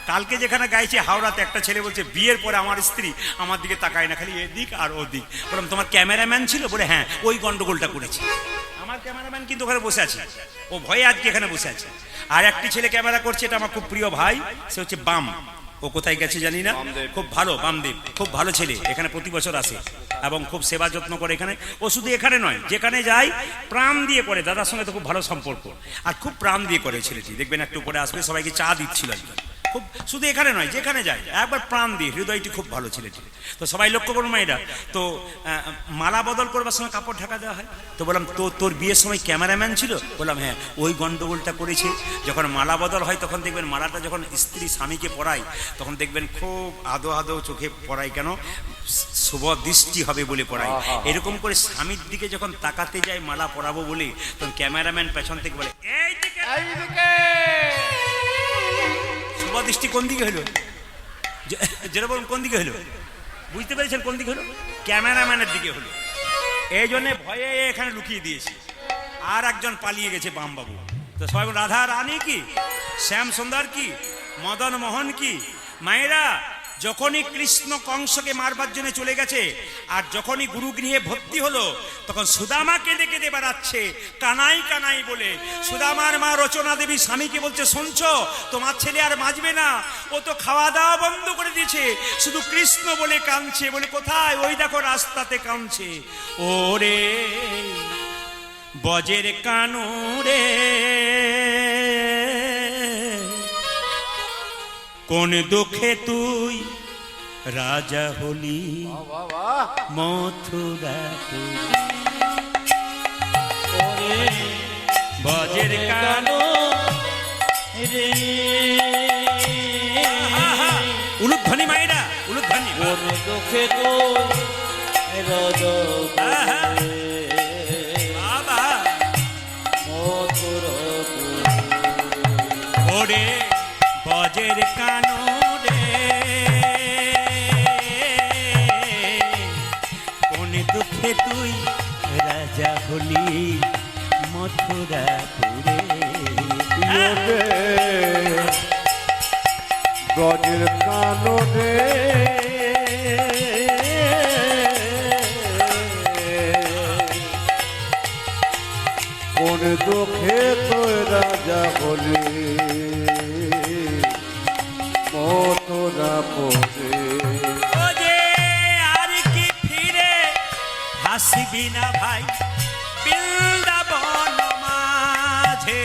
কালকে যেখানে গাইছে হাওড়াতে, একটা ছেলে বলছে বিয়ের পরে আমার স্ত্রী আমার দিকে তাকায় না, খালি এদিক আর ওদিক। বললাম তোমার ক্যামেরাম্যান ছিল? বলে হ্যাঁ, ওই গন্ডগোলটা করেছে। আমার ক্যামেরাম্যান কিন্তু ওখানে বসে আছে, ও ভয়ে আজকে এখানে বসে আছে। আর একটি ছেলে ক্যামেরা করছে, এটা আমার খুব প্রিয় ভাই, সে হচ্ছে বাম, ও ও কোথায় গেছে জানি না, খুব ভালো বামদেব, খুব ভালো ছেলে, এখানে প্রতি বছর আসে এবং খুব সেবা যত্ন করে এখানে। ও শুধু এখানে নয়, যেখানে যায় প্রাণ দিয়ে করে, দাদার সঙ্গে তো খুব ভালো সম্পর্ক, আর খুব প্রাণ দিয়ে করে ছেলেটি, দেখবেন একটু পরে আসবে, সবাইকে চা দিচ্ছিল আর কি। খুব শুধু এখানে নয়, যেখানে যায় একবার প্রাণ দিয়ে, হৃদয়টি খুব ভালো ছেলেটি। তো সবাই লক্ষ্য করুন মায়েরা, তো মালা বদল করবার সময় কাপড় ঢাকা দেওয়া হয়। তো বললাম তোর বিয়ের সময় ক্যামেরাম্যান ছিল? বললাম হ্যাঁ, ওই গন্ডগোলটা করেছে। যখন মালা বদল হয় তখন দেখবেন মালাটা যখন স্ত্রী স্বামীকে পরায় তখন দেখবেন খুব আদো আদো চোখে পরায়, কেন? শুভ দৃষ্টি হবে বলে পড়াই। এরকম করে স্বামীর দিকে যখন তাকাতে যায় মালা পরাবো বলে, তখন ক্যামেরাম্যান পেছন থেকে বলে এই দিকে, শুভ দৃষ্টি কোন দিকে হলো? যেটা বলুন কোন দিকে হলো? বুঝতে পেরেছেন কোন দিকে হলো? ক্যামেরাম্যানের দিকে হলো। এই জন্য ভয়ে এখানে লুকিয়ে দিয়েছি, আর একজন পালিয়ে গেছে বামবাবু। তো সবাই রাধা রানী কি, শ্যাম সুন্দর কি, মদন মোহন কি? মায়েরা, যখনই কৃষ্ণ কংসকে মারবার জন্য চলে গেছে, আর যখনই গুরুগৃহে ভর্তি হলো, তখন সুদামা কেঁদে কেঁদে বেড়াচ্ছে কানাই কানাই বলে। সুদামার মা রচনা দেবী স্বামীকে বলছে, শুনছো, তোমার ছেলে আর বাঁচবে না, ও তো খাওয়া দাওয়া বন্ধ করে দিয়েছে, শুধু কৃষ্ণ বলে কাঁদছে। বলে কোথায়? ওই দেখো রাস্তাতে কাঁদছে। ওরে বজের কানুরে কোন দুঃখে তুই রাজা হলি মথুরাপুর। বজের কানো রে, উলুধ্বনি মায়েরা, উলুধ্বনি। কোন দুঃখে তুই রাজা বাবা মথুরাপুর। ওরে বজের কানো রে কোন দুঃখে তুই রাজা হলি মথুরাপুরে। ব্রজের কাননে কোন দুঃখে তোর রাজা বলি মথুরাপুরে। ও যে আর কি ফিরে হাসিবি না ভাই বৃন্দাবন মাঝে।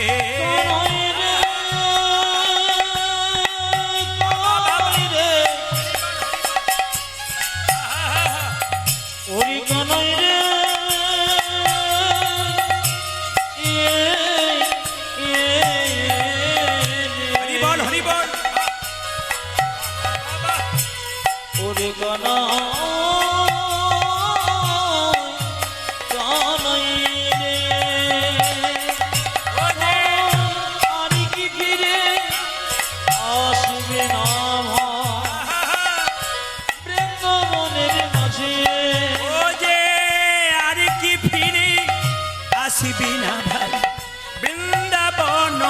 বৃন্দাবন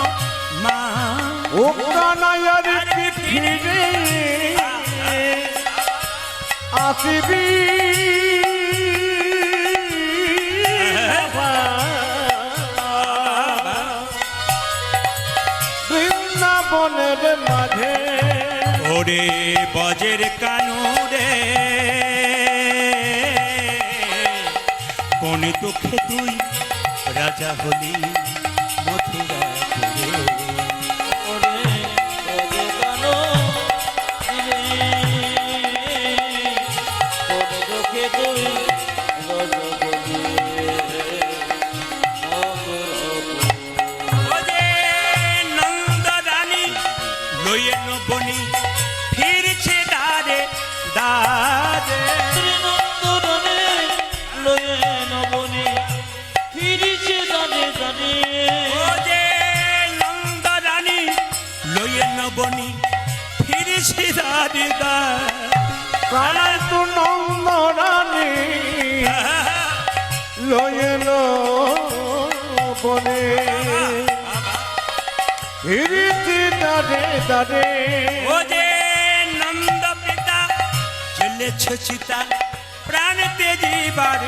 মা ও কানাইয়ার কি ফিরে আসিবি বৃন্দাবনের মাঝে। ওরে বজের কানুরে কোন দুঃখে তুই রাজা হলি মথুরাপুরে। বনি ফিরছে দারে দারে, নন্দনে লয়ে নবনে ফিরিছে দারে দারে। ও যে নন্দ রানী লয়ে নবনি ফিরছে দারে দারে। প্রাণায় তো নন্দ রানী লয়ে বনে ফিরিছি দারে দারে। ও যে নন্দ পিতা চলেছ চিতা প্রাণ তেজিবার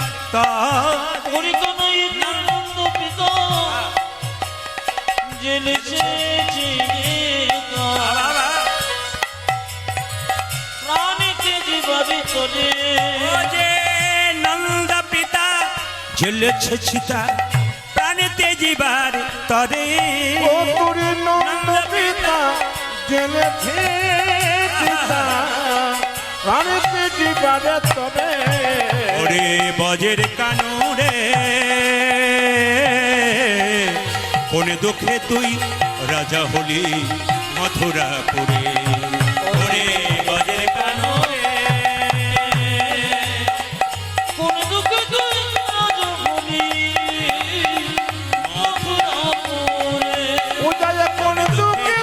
পরিকনই নন্দ পিতা জেলেছে জ্বলেছে চিতা প্রাণেতে জীবার তরে ও তোরে নন্দ পিতা জেলেছে চিতা প্রাণেতে জীবারে তবে ওরে বজের কানুরে কোন দুঃখে তুই রাজা হলি মথুরাপুরে ওরে বজের কানুরে কোন দুঃখে তুই রাজা হলি মথুরাপুরে। ও যায় কোন দুঃখে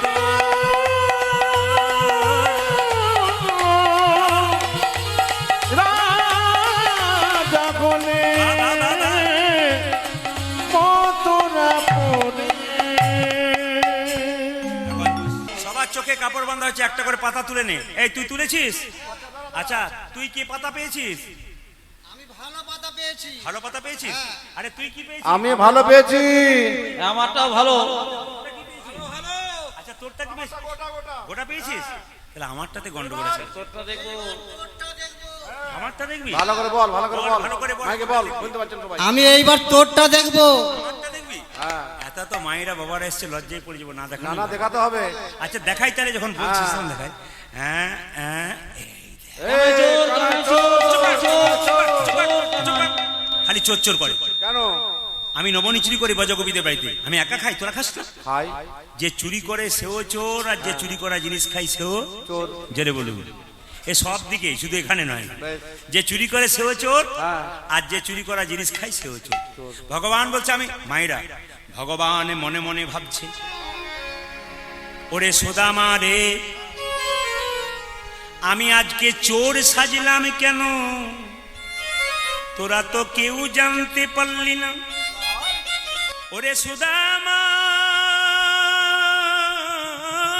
রাজা বলে মথুরাপুরে সবার চোখে কাপড় বাঁধা হচ্ছে, একটা করে পাতা তুলে নে। এই তুই তুলেছিস? আচ্ছা তুই কি পাতা পেয়েছিস? আমি ভালো পাতা পেয়েছি। ভালো পাতা পেয়েছিস? আরে তুই কি পেয়েছিস? আমি ভালো পেয়েছি। আমারটাও ভালো। আচ্ছা তোরটা কি পেয়েছিস? গোটা পেয়েছিস? তাহলে আমারটাতে গন্ডগোল আছে। তোরটা দেখবো। আমারটা দেখবি? ভালো করে বল, ভালো করে বল, ভালো করে বল। মাইকে বল, শুনতে পাচ্ছেন সবাই। আমি এইবার তোরটা দেখবো। আমারটা দেখবি? হ্যাঁ, এত তো মায়েরা বাবারা এসছে, লজ্জায় পড়ে যাবো না দেখা। না না দেখাতে হবে। আচ্ছা দেখাই তাহলে, যখন বলছিস তখন দেখাই। হ্যাঁ হ্যাঁ এই, চোর, কানা চোর, চোর, চোর, চোর, চোর, চোর। চোর। খালি চোর চোর করে। কেন আমি নবনী চুরি করি বজগবিদের বাড়িতে, আমি একা খাই, তোরা খাস না? খাই? যে চুরি করে সেও চোর, আর যে চুরি করা জিনিস খাই সেও চোর। জেরে বলুন। এ সব দিকে, শুধু এখানে নয়। বেশ। যে চুরি করে সেও চোর, হ্যাঁ। আর যে চুরি করা জিনিস খাই সেও চোর। ভগবান বলছে, আমি মায়েরা ভগবান মনে মনে ভাবছে, ওরে সুদামা রে, আমি আজকে চোর সাজলাম কেন? তোরা তো কেউ জানতে পারলি না। ওরে সুদামা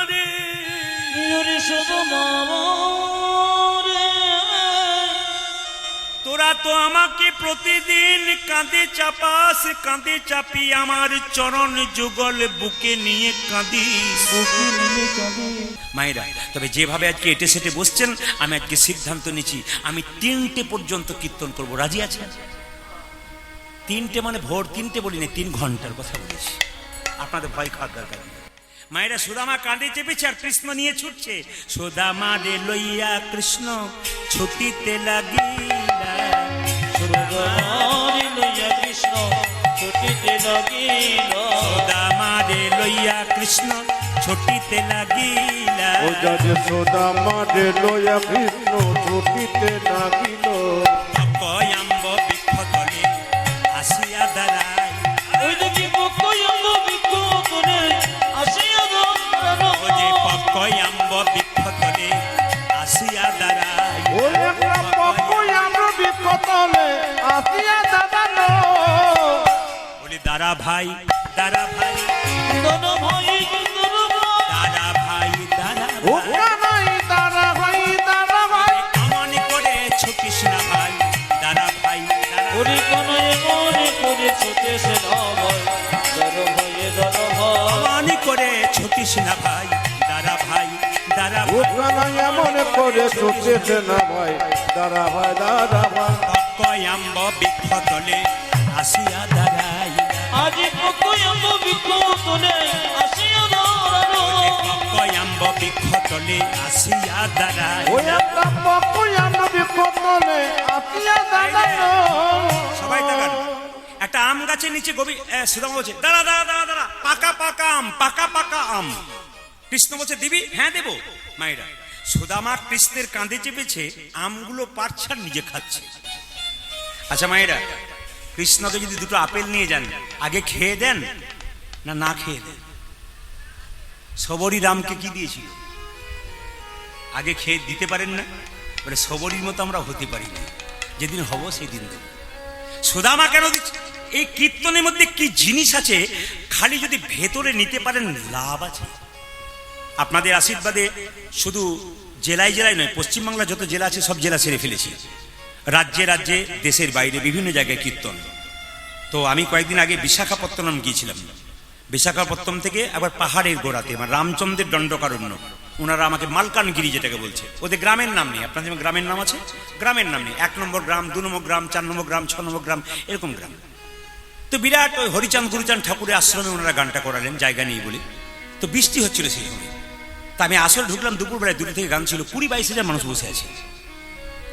রে, ওরে সুদামা রে, তোরা তো আমাকে প্রতিদিন কাঁধে চাপাস, কাঁধে চাপি আমার চরণ যুগল বুকে নিয়ে কাঁদিস। বুকে নিয়ে কাঁদে। মায়েরা, তবে যেভাবে আজকে এটে সেটে বসছেন, আমি আজকে সিদ্ধান্ত নিচ্ছি, আমি 3টে পর্যন্ত কীর্তন করব। রাজি আছেন? 3টে মানে ভোর 3টে বলি না, 3 ঘন্টার কথা বলেছি। আপনাদের ভয় খাওয়ার দরকার নেই। মায়েরা, সুদামা কাঁধে চেপেছে আর কৃষ্ণ নিয়ে ছুটছে। সুদামা রে লইয়া কৃষ্ণ ছুটিতে লাগিলা। সুদামারে লইয়া কৃষ্ণ ছুটিতে লাগিল। সুদামা রে লইয়া কৃষ্ণ ছুটিতে লাগিলা। ও যায় সোদামা রে লয়া কৃষ্ণ ছুটিতে লাগিল। কয়াম্ব বৃক্ষতলে আসিয়া দাঁড়াই। ওই দেখি পক্কয়াম্ব বৃক্ষ তলে আসিয়া দাঁড়ালো। ও যে পক্কয়াম্ব বৃক্ষতলে আসিয়া দাঁড়াই। ওই একটা পক্ষই আমরা বিকতলে আসিয়া দাঁড়ালো। বলি দাঁড়া ভাই, দাঁড়া ভাই, দাদা ভাই, দাদা ভাই। দাঁড়া ভাই, দাঁড়া ও ভাই। কানাই দাঁড়া ভাই, দাঁড়া ভাই। অমনি করে ছুটিস না ভাই, দাঁড়া ভাই, দাঁড়া। ওরে কানায় মনে করে ছুটেছে না ভাই, দাদা ভাইয়ে দাদা ভাই। অমনি করে ছুটিস না ভাই, দাঁড়া ভাই, দাঁড়া ও ভাই। কানাই মনে করে ছুটেছে না ভাই, দাঁড়া ভাই, দাঁড়া ভাই। পক্কয়াম্ব বৃক্ষতলে আসিয়া দাঁড়াই। আজ পক্কয়াম্ব বৃক্ষ তলে আসিয়া দাঁড়ালো। পক্কয়াম্ব বৃক্ষতলে আসিয়া দাঁড়াই। ওই একটা পক্ষই আমরা বিকতলে আসিয়া দাঁড়ালো। সবাই তাকান। একটা আম গাছের নিচে সুদামা বলছে, দাঁড়া দাঁড়া দাঁড়া দাঁড়া, পাকা পাকা আম, পাকা পাকা আম। কৃষ্ণ বলছে, দিবি? হ্যাঁ দেবো। মায়েরা, সুদামা কৃষ্ণের কাঁধে চেপেছে, আমগুলো পারছে আর নিজে খাচ্ছে। আচ্ছা মায়েরা, কৃষ্ণকে যদি 2টো আপেল নিয়ে যান, আগে খেয়ে দেন না না খেয়ে দেন? সবরী রামকে কি দিয়েছিল? আগে খেয়ে দিতে পারেন না? বলে সবরীর মতো আমরা হতে পারি না, যেদিন হব সেই দিন দেব। সুদামা কেন দিচ্ছে? এই কীর্তনের মধ্যে কি জিনিস আছে, খালি যদি ভেতরে নিতে পারেন লাভ আছে। আপনাদের আশীর্বাদে শুধু জেলায় জেলায় নয়, পশ্চিমবাংলা যত জেলা আছে সব জেলা সেরে ফেলেছি। রাজ্যে রাজ্যে, দেশের বাইরে বিভিন্ন জায়গায় কীর্তন। তো আমি কয়েকদিন আগে বিশাখাপত্তনম গিয়েছিলাম। বিশাখাপত্তনম থেকে আবার পাহাড়ের গোড়াতে, মানে রামচন্দ্রের দণ্ডকারণ্য, ওনারা আমাকে মালকানগিরি যেটাকে বলছে, ওদের গ্রামের নাম নেই। আপনাদের গ্রামের নাম আছে? গ্রামের নাম নেই। 1 নম্বর গ্রাম, 2 নম্বর গ্রাম, 4 নম্বর গ্রাম, 6 নম্বর গ্রাম, এরকম গ্রাম। তো বিরাট ওই হরিচাঁদ গুরুচাঁদ ঠাকুরের আশ্রমে ওনারা গানটা করালেন, জায়গা নেই বলে। তো বৃষ্টি হচ্ছিল সেই সময়। তা আমি আসলে ঢুকলাম দুপুরবেলায়, দূরে থেকে গান ছিল, 20-22 মানুষ বসে আছে।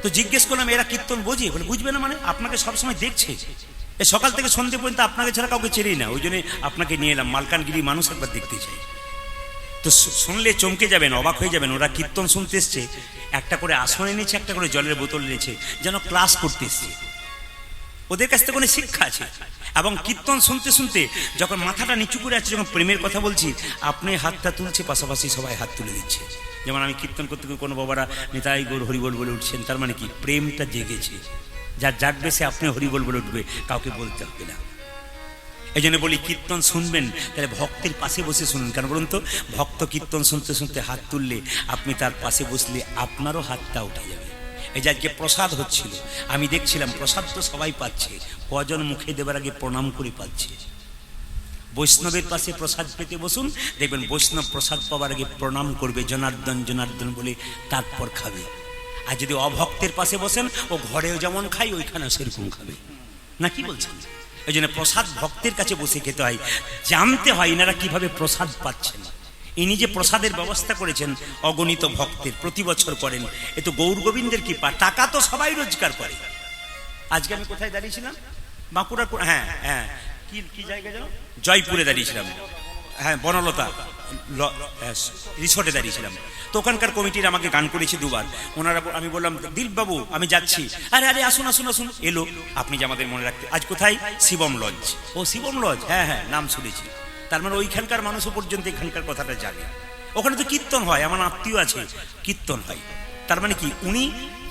তো জিজ্ঞেস করলাম এরা কীর্তন বোঝে? বলে বুঝবে না মানে, আপনাকে সবসময় দেখছে, এ সকাল থেকে সন্ধ্যে পর্যন্ত আপনাকে ছাড়া কাউকে চেনেই না, ওই জন্য আপনাকে নিয়ে এলাম, মালকানগিরি মানুষ একবার দেখতে চাই। তো শুনলে চমকে যাবেন, অবাক হয়ে যাবেন। ওরা কীর্তন শুনতে এসছে, একটা করে আসন এনেছে, একটা করে জলের বোতল এনেছে, যেন ক্লাস করতে এসছে। ওদের কাছ থেকে কোনো শিক্ষা আছে। এবং কীর্তন শুনতে শুনতে যখন মাথাটা নিচু করে আছে, যখন প্রেমের কথা বলছি, আপনি হাতটা তুলছে, পাশাপাশি সবাই হাত তুলে দিচ্ছে। যেমন আমি কীর্তন করতে গিয়ে কোনো বাবারা নিতাই গৌর হরিবল বলে উঠছেন, তার মানে কি প্রেমটা জেগেছে। যার জাগবে সে আপনি হরিবল বলে উঠবে, কাউকে বলতে হবে না। এই জন্য বলি কীর্তন শুনবেন তাহলে ভক্তের পাশে বসে শুনুন। কেন বলুন তো? ভক্ত কীর্তন শুনতে শুনতে হাত তুললে আপনি তার পাশে বসলে আপনারও হাতটা উঠে যাবে। এই যে আজকে প্রসাদ হচ্ছিল, আমি দেখছিলাম প্রসাদ তো সবাই পাচ্ছে, কজন মুখে দেবার আগে প্রণাম করে পাচ্ছে। বৈষ্ণবের পাশে প্রসাদ পেতে বসুন, দেখবেন বৈষ্ণব প্রসাদ পাওয়ার আগে প্রণাম করবে, জনার্দন জনার্দন বলে, তারপর খাবে। আর যদি অভক্তের পাশে বসেন, ও ঘরেও যেমন খাই ওইখানেও সেরকম খাবে না। কি বলছেন? এই জন্য প্রসাদ ভক্তের কাছে বসে খেতে হয়, জানতে হয় এনারা কিভাবে প্রসাদ পাচ্ছেন। ইনি যে প্রসাদের ব্যবস্থা করেছেন অগণিত ভক্তের, প্রতি বছর করেন, এ তো গৌর গোবিন্দের কৃপা। টাকা তো সবাই রোজগার করে। আজকে আমি কোথায় দাঁড়িয়েছিলাম? বাঁকুড়া, হ্যাঁ হ্যাঁ, কি জায়গা যেন, জয়পুরে দাঁড়িয়েছিলাম, হ্যাঁ বনলতা রিসোর্টে দাঁড়িয়েছিলাম। তো ওখানকার কমিটির আমাকে গান করেছে দুবার। ওনারা, আমি বললাম দিলীপ বাবু আমি যাচ্ছি। আরে আরে আসুন আসুন আসুন। এলো, আপনি যে আমাদের মনে রাখতে। আজ কোথায়? শিবম লজ। ও শিবম লজ, হ্যাঁ হ্যাঁ নাম শুনেছি। তার মানে ওইখানকার মানুষও পর্যন্ত এখানকার কথাটা জানে। ওখানে তো কীর্তন হয়, আমার আত্মীয় আছে, কীর্তন হয়। তার মানে কি উনি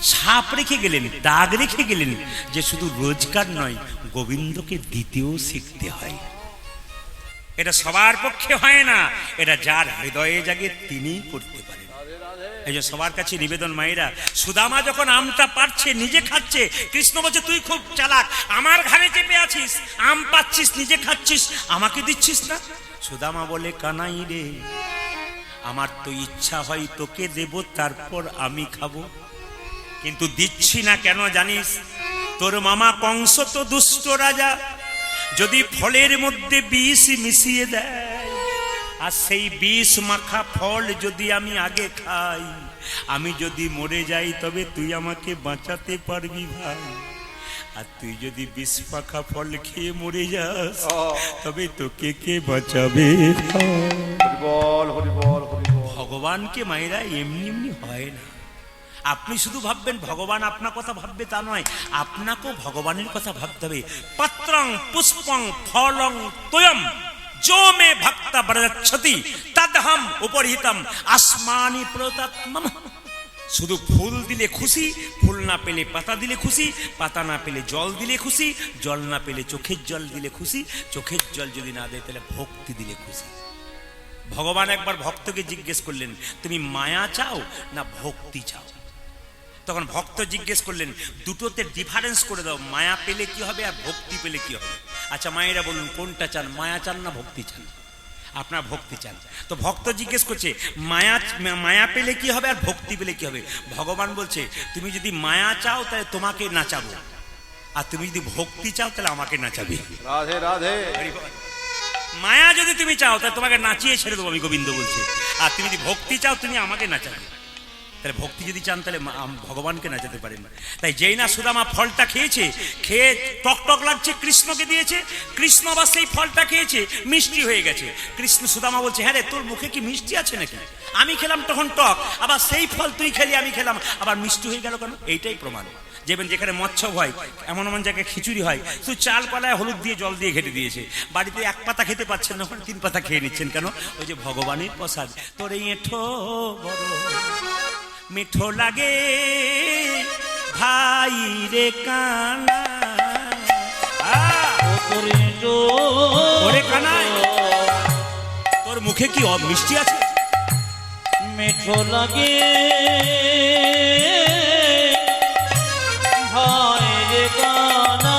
ছাপ রেখে গেলেন, দাগ রেখে গেলেন যে শুধু রোজগার নয়, গোবিন্দকে দিতেও শিখতে হয়। এটা সবার পক্ষে হয় না, এটা যার হৃদয়ে জাগে তিনিই করতে পারেন। এই যে সবার কাছে নিবেদন, মায়েরা, সুদামা যখন আমটা পারছে, নিজে খাচ্ছে, কৃষ্ণ বলছে তুই খুব চালাক, আমার ঘাড়ে চেপে আছিস, আম পাচ্ছিস, নিজে খাচ্ছিস, আমাকে দিচ্ছিস না। সুদামা বলে কানাই রে, আমার তো ইচ্ছা হয় তোকে দেব, তারপর আমি খাবো, কিন্তু দিচ্ছি না কেন জানিস? তোর মামা কংস তো দুষ্ট রাজা, যদি ফলের মধ্যে বিষ মিশিয়ে দেয়, আর সেই বিষ মাখা ফল যদি আমি আগে খাই, আমি যদি মরে যাই তবে তুই আমাকে বাঁচাতে পারবি ভাই। আর তুই যদি বিষ মাখা ফল খেয়ে মরে যাস, তবে তোকে কে বাঁচাবে? হরিবল হরিবল হরিবল। ভগবানকে মায়েরা এমনি এমনি হয় না। আপনি শুধু ভাববেন ভগবান আপনার কথা ভাববে তা নয়, আপনাকেও ভগবানের কথা ভাবতে হবে। পত্রং পুষ্পং ফলং তোয়ম जो मे भक्त ब्रजच्छति तदहम उपरिहितम আসমানি প্রতাত্মম। শুধু ফুল দিলে খুশি, ফুল না পেলে পাতা দিলে খুশি, পাতা না পেলে জল দিলে খুশি, জল না পেলে চোখের জল দিলে খুশি, চোখের জল যদি না দেয় তাহলে ভক্তি দিলে খুশি। ভগবান একবার ভক্তকে জিজ্ঞেস করলেন, তুমি মায়া চাও না ভক্তি চাও? তখন ভক্ত জিজ্ঞেস করলেন, দুটোতে ডিফারেন্স করে দাও, মায়া পেলে কি হবে আর ভক্তি পেলে কি হবে? আচ্ছা মায়েরা বলুন কোনটা চান, মায়া চান না ভক্তি চান? আপনার ভক্তি চান। তো ভক্ত জিজ্ঞেস করছে মায়া পেলে কি হবে আর ভক্তি পেলে কি হবে? ভগবান বলছে তুমি যদি মায়া চাও তাহলে তোমাকে নাচাবো, আর তুমি যদি ভক্তি চাও তাহলে আমাকে নাচাবে। রাধে রাধে। মায়া যদি তুমি চাও তাহলে তোমাকে নাচিয়ে ছেড়ে দেবো, আমি গোবিন্দ বলছে। আর তুমি যদি ভক্তি চাও তুমি আমাকে নাচাবে। তাহলে ভক্তি যদি চান তাহলে ভগবানকে নাচাতে পারেন না। তাই যেই না সুদামা ফলটা খেয়েছে, খেয়ে টক টক লাগছে, কৃষ্ণকে দিয়েছে, কৃষ্ণ আবার সেই ফলটা খেয়েছে, মিষ্টি হয়ে গেছে। কৃষ্ণ সুদামা বলছে, হ্যাঁ রে তোর মুখে কি মিষ্টি আছে নাকি? আমি খেলাম তখন টক, আবার সেই ফল তুই খেলি, আমি খেলাম, আবার মিষ্টি হয়ে গেল কেন? এইটাই প্রমাণ। যেখানে মৎস্য হয়, এমন এমন জায়গায় খিচুড়ি হয়, তুই চাল কলায় হলুদ দিয়ে জল দিয়ে ঘেটে দিয়েছে, বাড়িতে এক পাতা খেতে পাচ্ছেন না, ওখানে 3 পাতা খেয়ে নিচ্ছেন কেন? ওই যে ভগবানের প্রসাদ। তোর এঁঠো বড় মিঠো লাগে ভাই রে কানা, ওরে কানাই তোর মুখে কি মিষ্টি আছে? মিঠো লাগে ভাই রে কানা,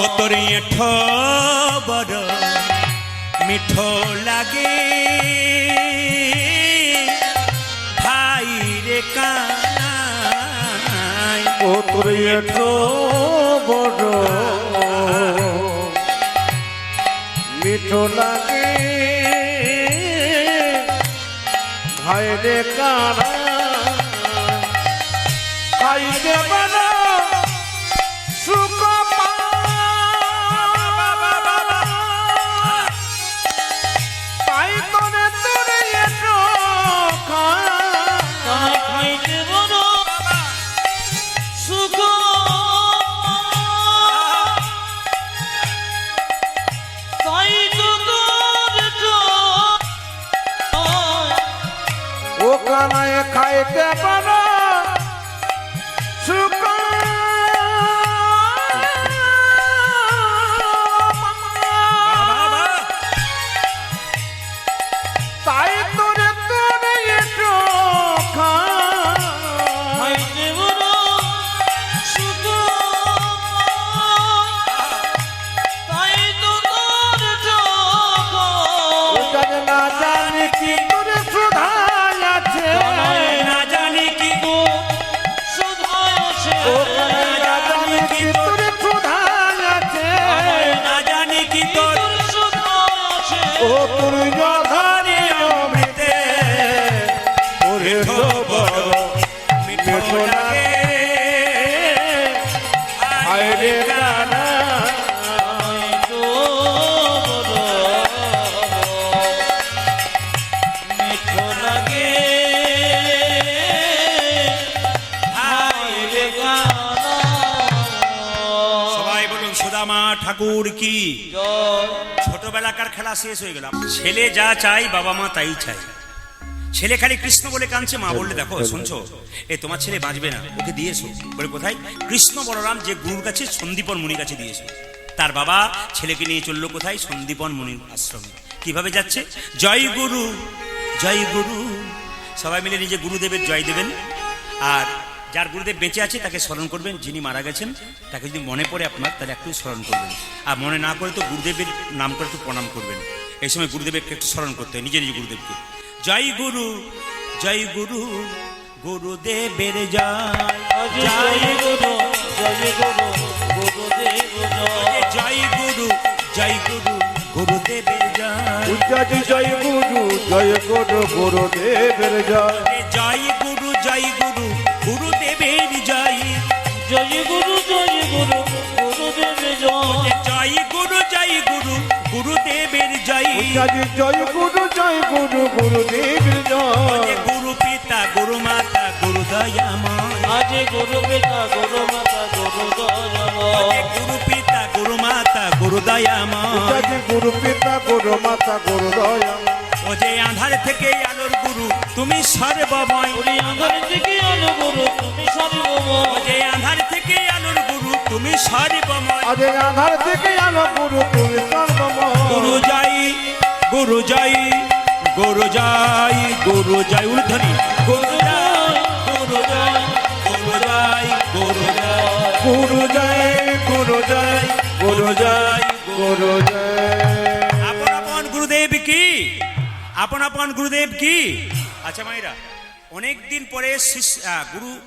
ও তোর এঁঠো বড় মিঠো লাগে ভাই রে কানাই, ও তোর এঠো বড় মিঠো লাগে ভাইরে কানা খাইতে বলো সুখ পাই তোরে তোরে এসো তাই খাইতে বড় সুখ তাই তো তোর ও কানায় খাইতে বলো সুখ তাই তোরে তোরে এসো খাইতে বড় সুখ তাই তো তোর জানে না জানি কি তোরে সুধাই আছে না জানি কি গো সুধায় আছে ও কানায় না জানি কি তোরে সুধাই আছে না জানি কি তোর তোর সুধায় আছে ও তোর জধারে অমৃতে ওরে তো বড় মিঠো লাগে আইরে গানা তো বড় মিঠো লাগে হায়রে গানা সবাই বলুন সুদামা ঠাকুর কি জয় ছোটবেলাকার খেলা শেষ হয়ে গেল ছেলে যা চাই বাবা মা তাই চাই ছেলে খালি কৃষ্ণ বলে কাঁদছে মা বললে দেখো শুনছো এ তোমার ছেলে বাঁচবে না ওকে দিয়েছো বলে কোথায় কৃষ্ণ বলরাম যে গুরুর কাছে সন্দীপন মুনির কাছে দিয়েছে তার বাবা ছেলেকে নিয়ে চললো কোথায় সন্দীপন মুনির আশ্রমে কিভাবে যাচ্ছে জয় গুরু জয় গুরু সবাই মিলে নিজে গুরুদেবের জয় দেবেন আর যার গুরুদেব বেঁচে আছে তাকে স্মরণ করবেন যিনি মারা গেছেন তাকে যদি মনে পড়ে আপনার তাহলে একটু স্মরণ করবেন আর মনে না করে তো গুরুদেবের নাম করে একটু প্রণাম করবেন এই সময় গুরুদেবকে একটু স্মরণ করতে হয় নিজে নিজে গুরুদেবকে জয় গুরু জয় গুরু গুরুদেবের জয় জয় গুরু গুরুদেব জয় জয় গুরু জয় গুরু গুরুদেবের জয় উচ্চাটি জয় গুরু গুরুদেবের জয় জয় গুরু গুরুদেবের জয় জয় গুরু গুরুদেব জয় জয় গুরু গুরুদেবের জয় উচ্চাটি জয় গুরু গুরুদেবের জয় গুরু পিতা গুরু মাতা গুরু দয়াময় আজ গুরু পিতা গুরু মাতা গুরু দয়াময় গুরু পিতা গুরু মাতা গুরু দয়াময় উচ্চাটি গুরু পিতা গুরু মাতা গুরু দয়া ও যে আধার থেকে আলোর গুরু তুমি সর্বময় ওরে আঁধার থেকে আলো গুরু তুমি ও সর্বময় যে আধার থেকে আলোর গুরু তুমি সর্বময় আজ আধার থেকে আলো গুরু তুমি সর্বময় গুরু জয় গুরু জয় গুরু জয় গুরু জয় উর্ধনি গুরু জয় গুরু জয় গুরু জয় গুরু জয় গুরু জয় গুরু জয় গুরু জয় গুরু জয় আপন আপন গুরুদেব কি আপন আপন গুরুদেব কি আচ্ছা মায়েরা অনেক দিন পরে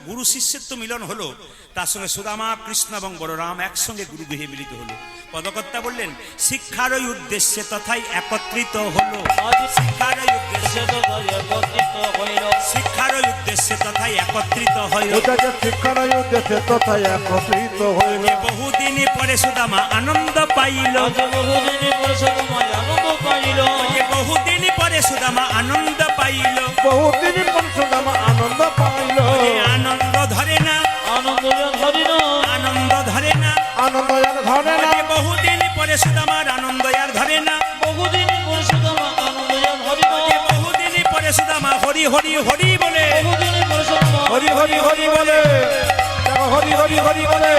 গুরু শিষ্যত্ব মিলন হলো তার সঙ্গে সুদামা কৃষ্ণ এবং বলরাম একসঙ্গে গুরুগৃহে মিলিত হলো পদকর্তা বললেন শিক্ষার ওই উদ্দেশ্যে তথায় একত্রিত হলো আজ শিক্ষার ওই উদ্দেশ্যে সে তো একত্রিত হইল শিক্ষার ওই উদ্দেশ্যে তথায় একত্রিত হইল ওটাকে শিক্ষার উদ্দেশ্যে তথা একত্রিত হইল যে বহুদিন পরে সুদামা আনন্দ পাইল আজ বহুদিন পরে সবাই আনন্দ পাইল যে বহুদিন পরে সুদামা আনন্দ পাইল বহুদিন পরশুরাম আনন্দ পাইল যে আনন্দ ধরে না আনন্দ ধরিল আনন্দ ধরে না আনন্দ আর ধরে না যে বহুদিন পরে সুদামার আনন্দ আর ধরে না বহুদিন পরে সবাই আনন্দ ধরিল যে বহুদিন পরে সুদামা হরি হরি হরি বলে বহুদিন পরে সবাই হরি হরি হরি বলে দেখো হরি হরি হরি বলে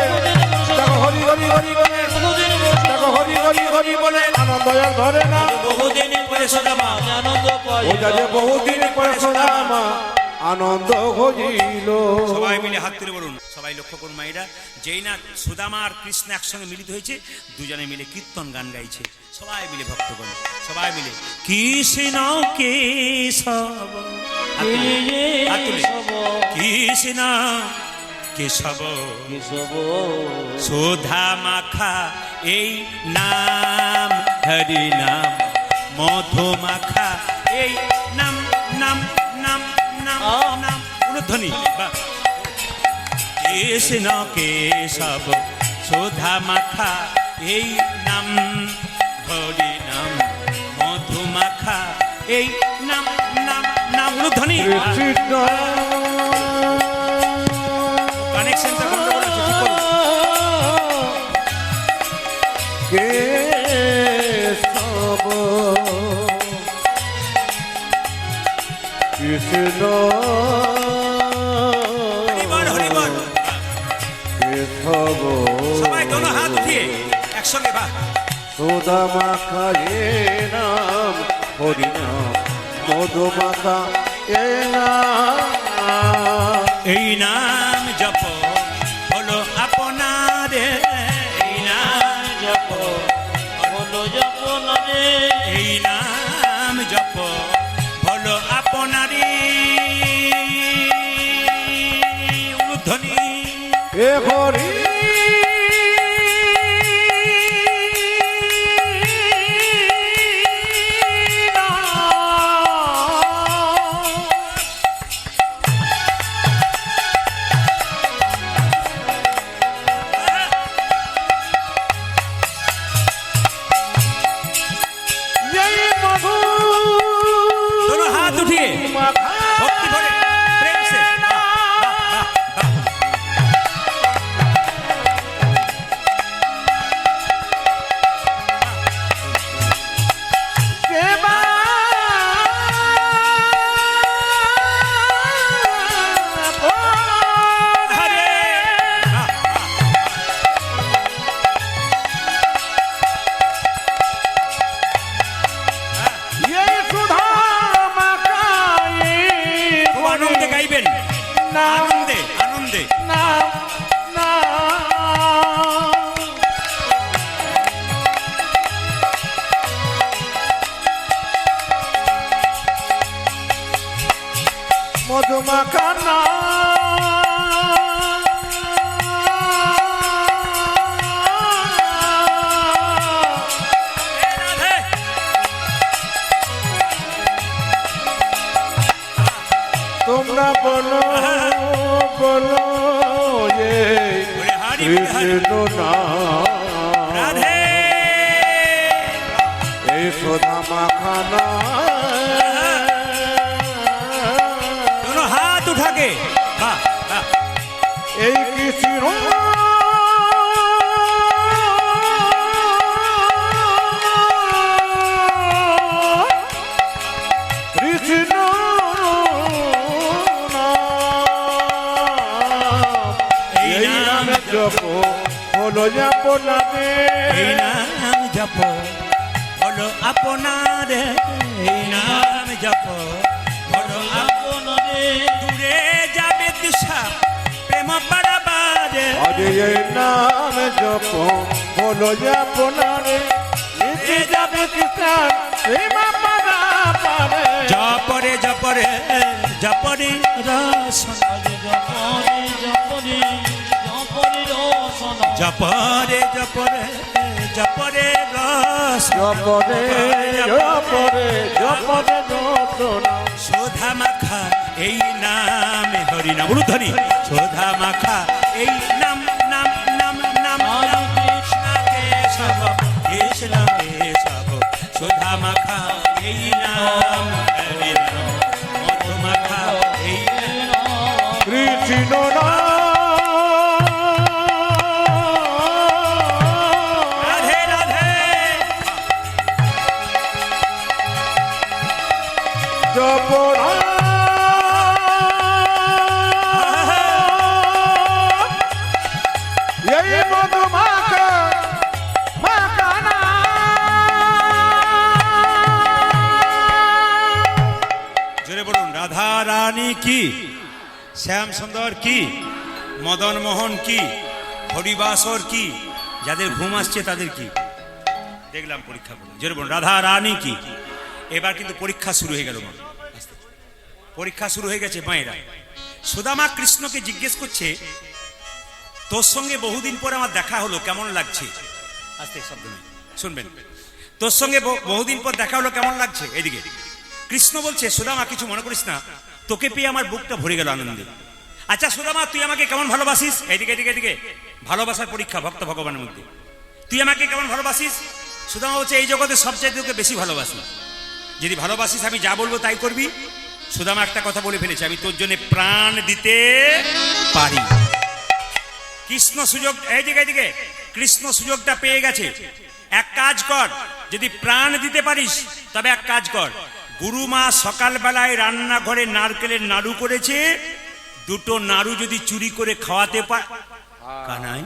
দেখো হরি হরি হরি বলে বহুদিন পরে দেখো হরি হরি হরি বলে আনন্দ আর ধরে না বহুদিন পরে সুদামা আনন্দ পাই ওটা যে বহুদিন পরশুরাম আনন্দ হইল সবাই মিলে হাত তুলে বলুন সবাই লক্ষ্য করুন মায়েরা যেই না সুদামা আর কৃষ্ণ একসঙ্গে মিলিত হয়েছে দুজনে মিলে কীর্তন গান গাইছে সবাই মিলে ভক্তগণ সবাই মিলে কৃষ্ণ কেশব হাত তুলে, হাত তুলে। কৃষ্ণ কেশব সুধা মাখা এই নাম হরি নাম মধু মাখা এই নাম নাম নাম নাম নাম উলুধ্বনি কৃষ্ণ কেশব সুধা মাখা এই নাম হরি নাম মধু মাখা এই নাম নাম নাম উলুধ্বনি কৃষ্ণ কানেকশনটা গন্ডগোল আছে, ঠিক করুন। কেশব কৃষ্ণ হরিবল হরিবল কেশব সবাই দোনো হাত উঠিয়ে একসঙ্গে বা সুধা মাখা এ নাম হরি নাম মধু মাখা এ নাম এই নাম জপ হলো আপনার এই নাম জপ হলো জপনারে এই নাম জপ হলো আপনারই উলুধ্বনি এ হরি दोनों हाथ उठिए भक्ति भरे प्रेम से वाह, वाह, वाह, वाह। हरे वाह, वाह, খুব আনন্দে গাইবেন আনন্দে আনন্দে মধুমাখানা রাধে তোমরা বলো বলো এ বলে হারি বলে হারি কৃষ্ণ নাম রাধে এই সোধা মাখানা दोनों हाथ उठा के वाह वाह এই কৃষ্ণ কৃষ্ণ এই নাম জপ হলো যাপনাতে এই নাম জপ হলো আপনার এই নাম জপ হলো জপনারে দূরে যাবে দিশা প্রেম বাড়াবার আজ এই নাম জপ হলো যাপনারে নিতে যাবে কিষান সীমা পারা পারে জপরে জপরে জপরে রসন আগে জপরে জপরে জপরে রসন জপরে জপরে জপরে রসন জপরে জপরে জপরে রতনা সোধা মাখা এই নাম হরি নাম উলুধ্বনি সোধা মাখা এই নাম নাম নাম নাম নাম কৃষ্ণ কেশব কৃষ্ণ কেশব সোধা মাখা এই নাম হরি নাম মধু মাখা এই নাম কৃষ্ণ রাধে রাধে জপরা এই মধু মাখা মাখানা জোরে বলুন রাধা রানী কি শ্যাম সুন্দর কি মদন মোহন কি হরিবাসর কি যাদের ঘুম আসছে তাদের কি দেখলাম পরীক্ষা করে জোরে বলুন রাধা রানী কি এবার কিন্তু পরীক্ষা শুরু হয়ে গেল মা আস্তে। পরীক্ষা শুরু হয়ে গেছে মায়েরা সুদামা কৃষ্ণকে জিজ্ঞেস করছে তোর সঙ্গে বহুদিন পরে আমার দেখা হলো কেমন লাগছে আস্তে শব্দ নেই শুনবেন তোর সঙ্গে বহুদিন পর দেখা হলো, কেমন লাগছে? এদিকে কৃষ্ণ বলছে, সুদামা কিছু মনে করিস না, তোকে পেয়ে আমার বুকটা ভরে গেল আনন্দে। আচ্ছা সুদামা, তুই আমাকে কেমন ভালোবাসিস? এদিকে এদিকে এদিকে, ভালোবাসার পরীক্ষা ভক্ত ভগবানের মধ্যে। তুই আমাকে কেমন ভালোবাসিস? সুদামা বলছে, এই জগতে সবচাইতে তোকে বেশি ভালোবাসি। যদি ভালোবাসিস আমি যা বলবো তাই করবি। সুদামা একটা কথা বলে ফেলেছে, আমি তোর জন্য প্রাণ দিতে পারি। কৃষ্ণ সুযোগ, এইদিকে কৃষ্ণ সুযোগটা পেয়ে গেছে। এক কাজ কর, যদি প্রাণ দিতে পারিস তবে এক কাজ কর, গুরুমা সকালবেলায় রান্নাঘরে নারকেলের নাড়ু করেছে, দুটো নাড়ু যদি চুরি করে খাওয়াতে পার। কানাই,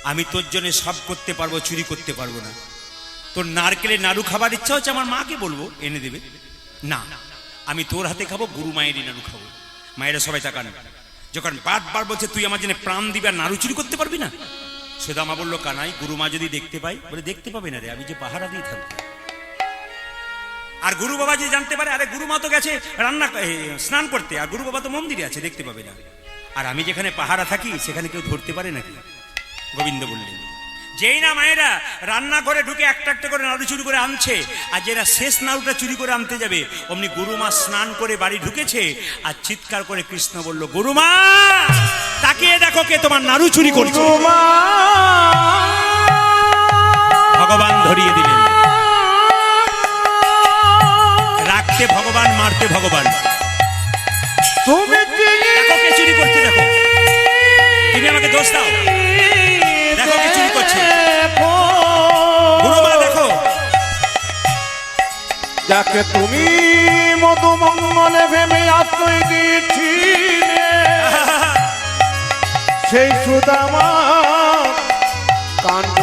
আমি তোর জন্য সব করতে পারবো, চুরি করতে পারবো না। তোর নারকেলের নাড়ু খাবার ইচ্ছা হচ্ছে, আমার মাকে বলবো এনে দেবে। না, আমি তোর হাতে খাবো, গুরু মায়েরই নাড়ু খাবো। মায়েরা সবাই তাকান, যখন বারবার বলছে তুই আমার জন্য প্রাণ দিবে আর নাড়ু চুরি করতে পারবি না। সুদামা বললো, কানাই গুরুমা যদি দেখতে পাই? বলে, দেখতে পাবে না রে, আমি যে পাহারা দিয়ে থাকবো। আর গুরু বাবা যদি জানতে পারে, আরে গুরুমা তো গেছে স্নান করতে, আর গুরু বাবা তো মন্দিরে আছে, দেখতে পাবে না। আর আমি যেখানে পাহারা থাকি সেখানে কেউ ধরতে পারে নাকি? গোবিন্দ বললেন, যেই না মায়েরা রান্নাঘরে ঢুকে একটা একটা করে নাড়ু চুরি করে আনছে, আর যেটা শেষ নাড়ুটা চুরি করে আনতে যাবে, অমনি গুরুমা স্নান করে বাড়ি ঢুকেছে, আর চিৎকার করে কৃষ্ণ বলল, গুরুমা তাকিয়ে দেখো কে তোমার নাড়ু চুরি করছে। ভগবান ধরিয়ে দিলেন। রাখতে ভগবান, মারতে ভগবান। তুমি দেখো কে চুরি করছে, দেখো। তুমি আমাকে দোষ দাও, দেখো কে চুরি করছে। গুরুমা দেখো, যাকে তুমি মধুমঙ্গলে ভেবে আশ্রয় দিয়েছিলে, সেই সুদামা কাণ্ড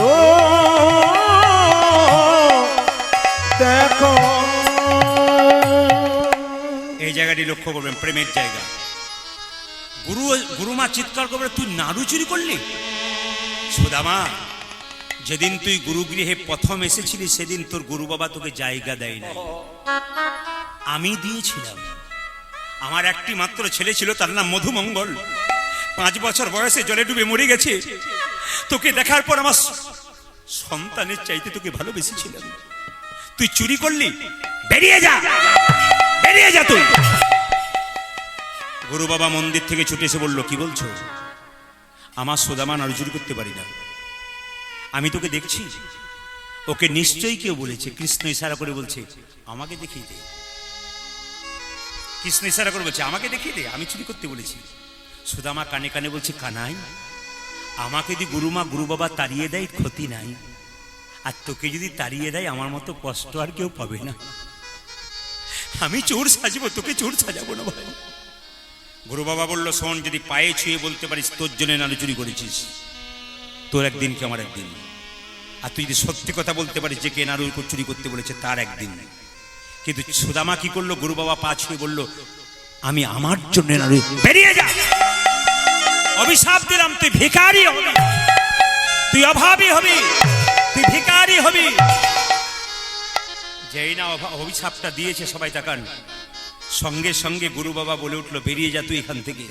দেখো। এই জায়গাটি লক্ষ্য করবেন, প্রেমের জায়গা। গুরুমা চিৎকার করবে, তুই নাড়ু চুরি করলি? সুদামা, যেদিন তুই গুরুগৃহে প্রথম এসেছিলি সেদিন তোর গুরু বাবা তোকে জায়গা দেয় না, আমি দিয়েছিলাম। আমার একটি মাত্র ছেলে ছিল, তার নাম মধুমঙ্গল। 5 বছর বয়সে জলে ডুবে মরে গেছে। তোকে দেখার পর আমার সন্তানের চাইতে তোকে ভালোবেসেছিলাম। তুই চুরি করলি, বেরিয়ে যা, বেরিয়ে যা তুই। গুরু বাবা মন্দির থেকে ছুটে এসে বলল, কি বলছো? আমার সুদামা নাড়ু চুরি করতে পারি না, আমি তোকে দেখছি। ওকে নিশ্চয়ই কেউ বলেছে। কৃষ্ণ ইশারা করে বলছে, আমাকে দেখিয়ে দে। কৃষ্ণ ইশারা করে বলছে, আমাকে দেখিয়ে দে, আমি চুরি করতে বলেছি। সুদামা কানে কানে বলছে, কানাই আমাকে যদি গুরুমা গুরু বাবা তাড়িয়ে দেয় ক্ষতি নাই, আর তোকে যদি তাড়িয়ে দেয় আমার মতো কষ্ট আর কেউ পাবে না। আমি চোর সাজবো, তোকে চোর সাজাবো না ভাই। গুরু বাবা বলল, শোন, যদি পায়ে ছুঁয়ে বলতে পারিস তোর জন্য নাড়ু চুরি করেছিস, তোর একদিন কি আমার একদিন। আর তুই যদি সত্যি কথা বলতে পারিস যে কে নাড়ু চুরি করতে বলেছে, তার একদিন। কিন্তু সুদামা কি করলো? গুরু বাবা পা ছুঁয়ে বলল, আমি আমার জন্য নাড়ু। বেরিয়ে যা, অভিশাপ দিলাম, তুই ভিখারি হবি, তুই অভাবী হবি, তুই ভিখারি হবি। যেই না অভিশাপটা দিয়েছে, সবাই তাকান, সঙ্গে সঙ্গে গুরু বাবা বলে উঠলো, বেরিয়ে যা তুই এখান থেকে।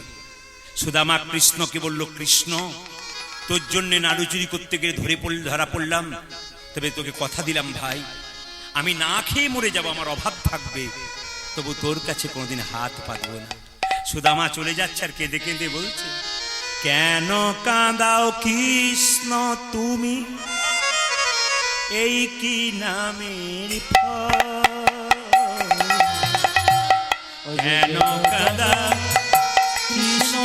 সুদামা কৃষ্ণকে বলল, কৃষ্ণ তোর জন্য নাড়ু চুরি করতে গিয়ে ধরা পড়লাম, তবে তোকে কথা দিলাম ভাই, আমি না খেয়ে মরে যাব, আমার অভাব থাকবে, তবু তোর কাছে কোনোদিন হাত পাতব না। সুদামা চলে যাচ্ছে আর কেঁদে কেঁদে বলছে, কেন কাঁদাও কৃষ্ণ তুমি, এই কি নামের ফল? কেন কাঁদাও কৃষ্ণ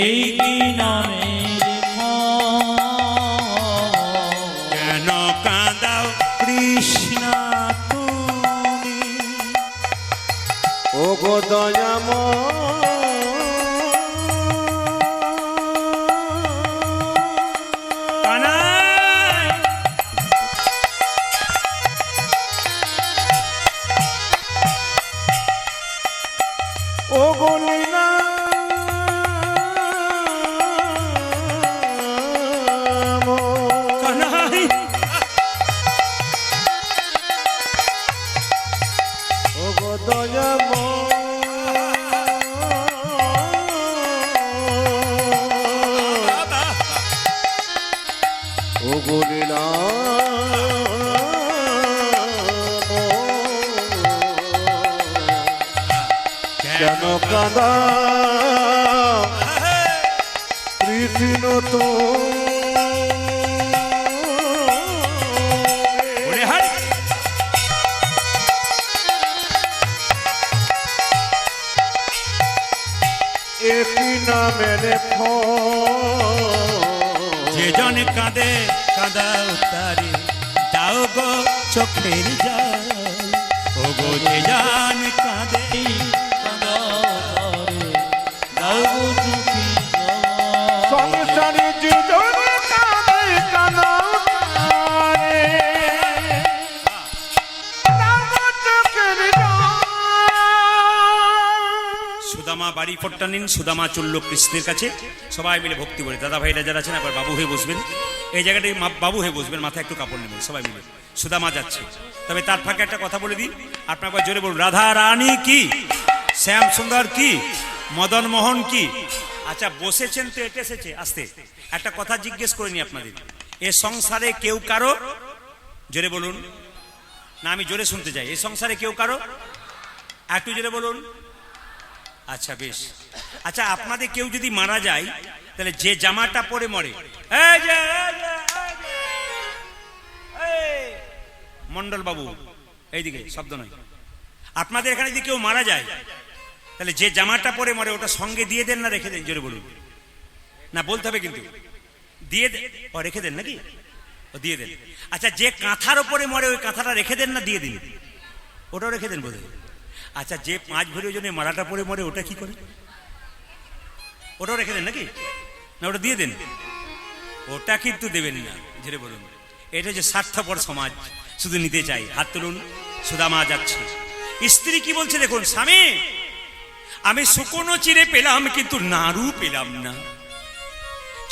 এই কি নামের ফল? কেন কাঁদাও কৃষ্ণ তুমি, ও গো দয়াময়, কানাই ও গো লীলা ও গোলীলা কেন কাঁদা কৃষ্ণ তো ওরে হাই এটি নামের যে জন কাঁদে কাঁদাও তারে দাও গো চোখের জল ও গো যে জন কাঁদে সংসারে জীবন কাঁদে কাঁদাও তারে দাও গো চোখের জল। সুদামা বাড়ি ফটটা নিন, সুদামা চলল কৃষ্ণের কাছে, সবাই মিলে ভক্তি করে। দাদা ভাইরা যারা আছেন আবার বাবু হয়ে বসবেন, এই জায়গাটায় বাবু হয়ে বসবেন, মাথায় একটু কাপড় নেবেন, সবাই মিলে। সুদামা যাচ্ছে, তবে তার ফাঁকে একটা কথা বলে দিন, আপনার একবার জোরে বলুন, রাধা রানী কি, শ্যাম সুন্দর কি, মদন মোহন কি। আচ্ছা বসেছেন তো এটে এসেছে, আসতে একটা কথা জিজ্ঞেস করে নি আপনাদের, এ সংসারে কেউ কারো, জোরে বলুন না, আমি জোরে শুনতে চাই, এ সংসারে কেউ কারো, একটু জোরে বলুন। আচ্ছা বেশ। আচ্ছা আপনাদের কেউ যদি মারা যায় তাহলে যে জামাটা পরে মরে, এই যে, মন্ডল বাবু এইদিকে শব্দ নয়, আপনাদের এখানে যদি কেউ মারা যায় তাহলে যে জামাটা পরে মরে ওটা সঙ্গে দিয়ে দেন না রেখে দেন, জোরে বলুন না, বলতে হবে কিন্তু, দিয়ে ও রেখে দেন নাকি, ও দিয়ে দেন। আচ্ছা যে কাঁথার ওপরে মরে ওই কাঁথাটা রেখে দেন না দিয়ে দিন, ওটাও রেখে দেন বোধ হয়। আচ্ছা যে 5 ভরি ওজনে মালাটা পরে মরে ওটা কি করে, ওটাও রেখে দেন নাকি, না ওটা দিয়ে দেন, ওটা কিন্তু দেবেন না, জোরে বলুন। এটা যে স্বার্থপর সমাজ, শুধু নিতে চাই। হাত তুলুন। সুদামা যাচ্ছে, স্ত্রী কি বলছে দেখুন, স্বামী আমি শুকনো চিড়ে পেলাম কিন্তু নাড়ু পেলাম না,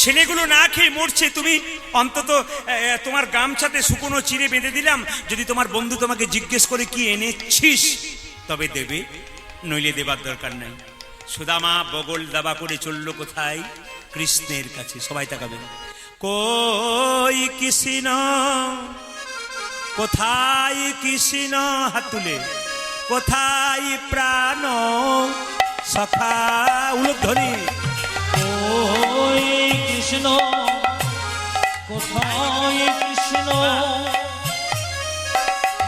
ছেলেগুলো না খেয়ে মরছে, তুমি অন্তত তোমার গামছাতে শুকনো চিড়ে বেঁধে দিলাম, যদি তোমার বন্ধু তোমাকে জিজ্ঞেস করে কি এনেছিস তবে দেবে, নইলে দেবার দরকার নাই। সুদামা বগল দাবা করে চলল কোথায়, কৃষ্ণের কাছে। সবাই তাকাবেন, কই কৃষ্ণ, কোথায় কৃষ্ণ, হাত তুলে, কোথায় প্রাণ সখা, উলুধ্বনি, ওই কৃষ্ণ কোথায় কৃষ্ণ,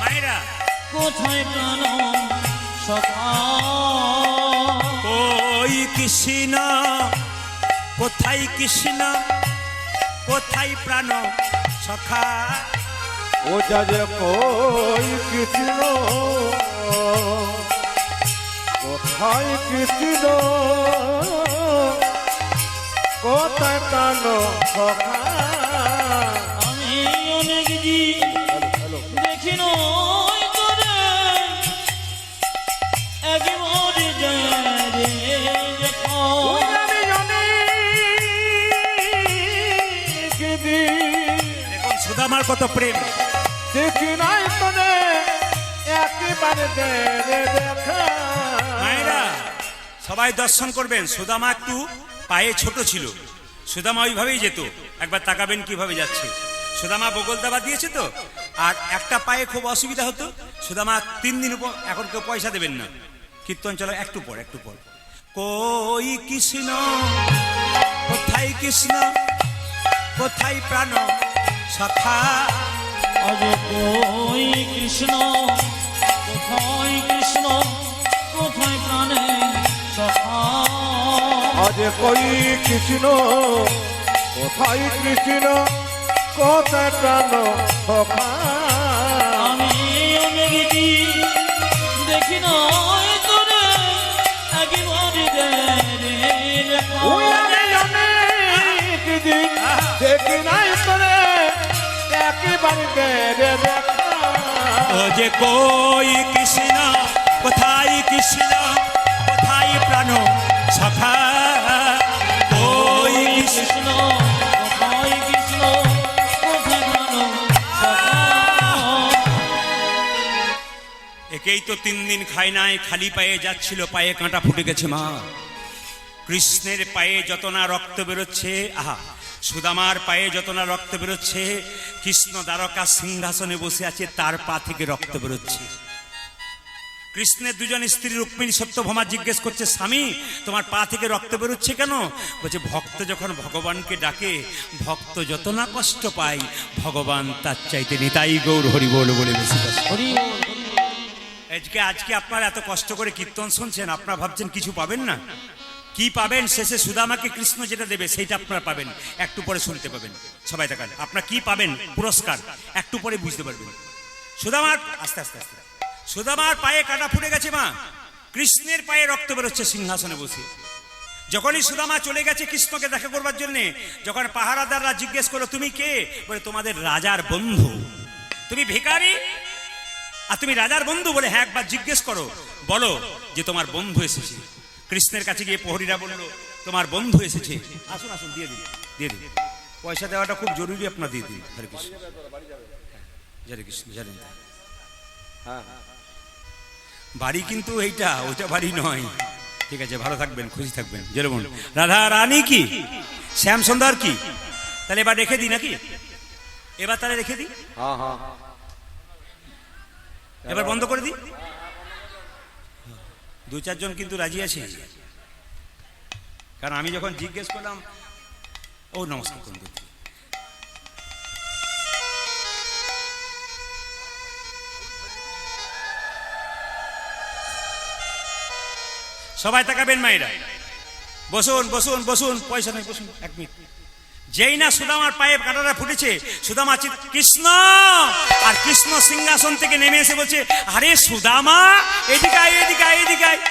মায়েরা কোথায় প্রাণ সখা, ওই কৃষ্ণ, কোথায় কৃষ্ণ, কোথায় প্রাণ সখা, ও যাজে কই কৃষ্ণ, কোথায় কৃষ্ণ, কোথায় প্রাণ সখা। আমি অনেক দিন দেখি নয় করে, একবারে যায় রে দেখা, ওই আমি অনেক দিন দেখুন সুদামার কত প্রেম, দেখি নাই তোনে একেবারে দে দেখা। মায়েরা সবাই দর্শন করবেন। সুদামা একটু পায়ে ছোট ছিল, সুদামা ওইভাবেই যেত, একবার তাকাবেন কিভাবে যাচ্ছে। সুদামা বগল দাবা দিয়েছে তো, আর একটা পায়ে খুব অসুবিধা হতো, সুদামা 3 দিন উপর, এখন কেউ পয়সা দেবেন না, কীর্তন চলো একটু পর একটু পর। কই কৃষ্ণ, কোথায় কৃষ্ণ, কোথায় প্রাণ সখা, আজ কই কৃষ্ণ কোথায় কৃষ্ণ, কোথায় প্রাণে সখা, আজ কই কৃষ্ণ, কোথায় কৃষ্ণ, কোথায় প্রাণ সখা। আমি অনেক দিন দেখি নয় তোরে, একবারে যায় রে দেখা, ওই আমি অনেক দিন দেখি নাই তোরে একেবারে দে দেখা। ও যে কই কৃষ্ণ, কোথায় কৃষ্ণ, কোথায় প্রাণ সখা, কই কৃষ্ণ। কৃষ্ণ কোথায় কৃষ্ণ, কোথায় প্রাণ সখা। একেই তো 3 দিন খায় নাই, খালি পায়ে যাচ্ছিল, পায়ে কাঁটা ফুটে গেছে মা। কৃষ্ণের পায়ে যত না রক্ত বেরোচ্ছে, আহা সুদামার পায়ে যত না রক্ত বেরোচ্ছে, কৃষ্ণ দ্বারকা সিংহাসনে বসে আছে, তার পা থেকে রক্ত বেরোচ্ছে। কৃষ্ণের দুজন স্ত্রী রুক্মিণী সত্যভামা জিজ্ঞেস করছে, স্বামী তোমার পা থেকে রক্ত বেরোচ্ছে কেন? বলছে, ভক্ত যখন ভগবানকে ডাকে, ভক্ত যত না কষ্ট পায়, ভগবান তার চাইতে নিতাই গৌর হরি বল বলে বেশি কষ্ট। হরি বল, হরি বল। আজকে আপনারা এত কষ্ট করে কীর্তন শুনছেন, আপনারা ভাবছেন কিছু পাবেন না। কি পাবেন? শেষে সুদামাকে কৃষ্ণ যেটা দেবে সেইটা আপনারা পাবেন, একটু পরে শুনতে পাবেন। সবাই দেখান আপনারা কি পাবেন, পুরস্কার একটু পরে বুঝতে পারবেন। সুদামার আস্তে আস্তে আস্তে সুদামার পায়ে কাটা ফুটে গেছে মা, কৃষ্ণের পায়ে রক্ত বেরোচ্ছে সিংহাসনে বসে। যখনই সুদামা চলে গেছে কৃষ্ণকে দেখা করবার জন্য, যখন পাহারাদাররা জিজ্ঞেস করলো তুমি কে, বলে তোমাদের রাজার বন্ধু। তুমি ভিখারি আর তুমি রাজার বন্ধু? বলে হ্যাঁ, একবার জিজ্ঞেস করো, বলো যে তোমার বন্ধু এসেছে। কৃষ্ণের কাছে গিয়ে প্রহরীরা বললো তোমার বন্ধু এসেছে, আসুন আসুন দিয়ে দিন দিয়ে দিন। পয়সা দেওয়াটা খুব জরুরি, আপনার দিয়ে দিন। হরে কৃষ্ণ, হরে কৃষ্ণ, জানেন বাড়ি কিন্তু এইটা, ওইটা বাড়ি নয়। ঠিক আছে, ভালো থাকবেন, খুশি থাকবেন। যেরকম রাধা রানী কি, শ্যাম সুন্দর কি, তাহলে এবার রেখে দিই নাকি? এবার তাহলে রেখে দিই, এবার বন্ধ করে দিই। দু চারজন কিন্তু রাজি আছে, কারণ আমি যখন জিজ্ঞেস করলাম, ও নমস্কার বন্ধু, সবাই তাকাবেন মায়েরা, বসুন বসুন বসুন, পয়সা নেই, বসুন এক মিনিট। যেই না সুদামার পায়ে কাঁটাটা ফুটেছে, সুদামা কৃষ্ণ, আর কৃষ্ণ সিংহাসন থেকে নেমে এসে বলছে, আরে সুদামা এদিকে আয়, এদিকে আয়, এদিকে আয়।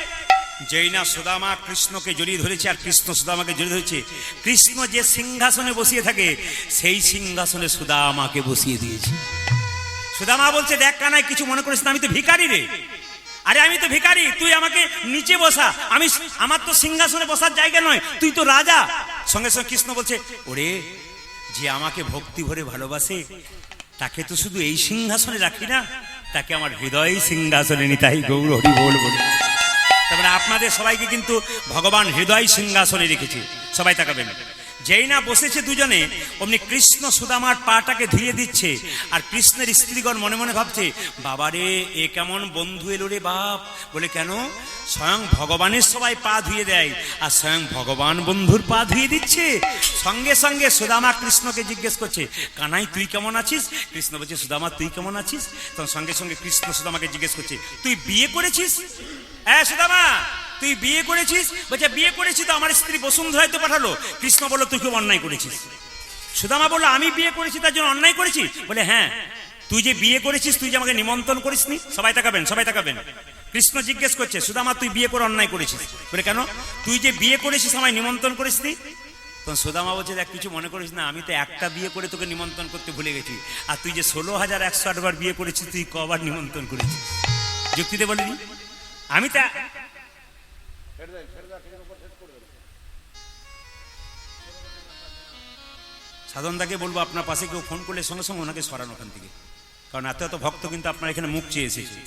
যেই না সুদামা কৃষ্ণকে জড়িয়ে ধরেছে আর কৃষ্ণ সুদামাকে জড়িয়ে ধরেছে, কৃষ্ণ যে সিংহাসনে বসিয়ে থাকে সেই সিংহাসনে সুদামাকে বসিয়ে দিয়েছে। সুদামা বলছে, দেখ কানাই, কিছু মনে করিস না, আমি তো ভিখারি রে। আরে আমি তো ভিখারি, তুই আমাকে নিচে বসা, আমার তো সিংহাসনে বসার জায়গা নয়, তুই তো রাজা। সঙ্গে সঙ্গে কৃষ্ণ বলছে, ওরে যে আমাকে ভক্তি ভরে ভালোবাসে, তাকে তো শুধু এই সিংহাসনে রাখি না, তাকে আমার হৃদয় সিংহাসনে নিতাই গৌর হরি বল বলে। তারপরে আপনাদের সবাইকে কিন্তু ভগবান হৃদয় সিংহাসনে রেখেছে। সবাই তাকাবেন। যেই না বসেছে দুজনে, অমনি কৃষ্ণ সুদামার পাটাকে ধুয়ে দিচ্ছে, আর কৃষ্ণের স্ত্রীগণ মনে মনে ভাবছে, বাবারে এ কেমন বন্ধু এলো রে বাপ। বলে কেন? স্বয়ং ভগবানের সবাই পা ধুয়ে দেয়, আর স্বয়ং ভগবান বন্ধুর পা ধুয়ে দিচ্ছে। সঙ্গে সঙ্গে সুদামা কৃষ্ণকে জিজ্ঞেস করছে, কানাই তুই কেমন আছিস? কৃষ্ণ বলছে, সুদামা তুই কেমন আছিস? তখন সঙ্গে সঙ্গে কৃষ্ণ সুদামাকে জিজ্ঞেস করছে, তুই বিয়ে করেছিস? হ্যাঁ সুদামা তুই বিয়ে করেছিস? বলছে বিয়ে করেছি তো, আমার স্ত্রী বসুন্ধরায় তো পাঠালো। কৃষ্ণ বললো, তুই খুব অন্যায় করেছিস। সুদামা বললো, আমি বিয়ে করেছি তার জন্য অন্যায় করেছি? বলে হ্যাঁ, তুই যে বিয়ে করেছিস, তুই যে আমাকে নিমন্ত্রণ করিসনি। সবাই তাকাবেন, সবাই তাকাবেন। কৃষ্ণ জিজ্ঞেস করছে, সুদামা তুই বিয়ে করে অন্যায় করেছিস? বলে কেন? তুই যে বিয়ে করেছিস আমায় নিমন্ত্রণ করিসনি। তখন সুদামা বলছে, দেখ কিছু মনে করিস না, আমি তো একটা বিয়ে করে তোকে নিমন্ত্রণ করতে ভুলে গেছি, আর তুই যে 16,108 বার বিয়ে করেছিস, তুই কবার নিমন্ত্রণ করেছিস? যুক্তিতে বলিনি আমি তা। সাধনদাকে বলবো, আপনার পাশে কেউ ফোন করলে সঙ্গে সঙ্গে ওনাকে সরান ওখান থেকে, কারণ এত এত ভক্ত কিন্তু আপনার এখানে মুখ চেয়ে এসেছে।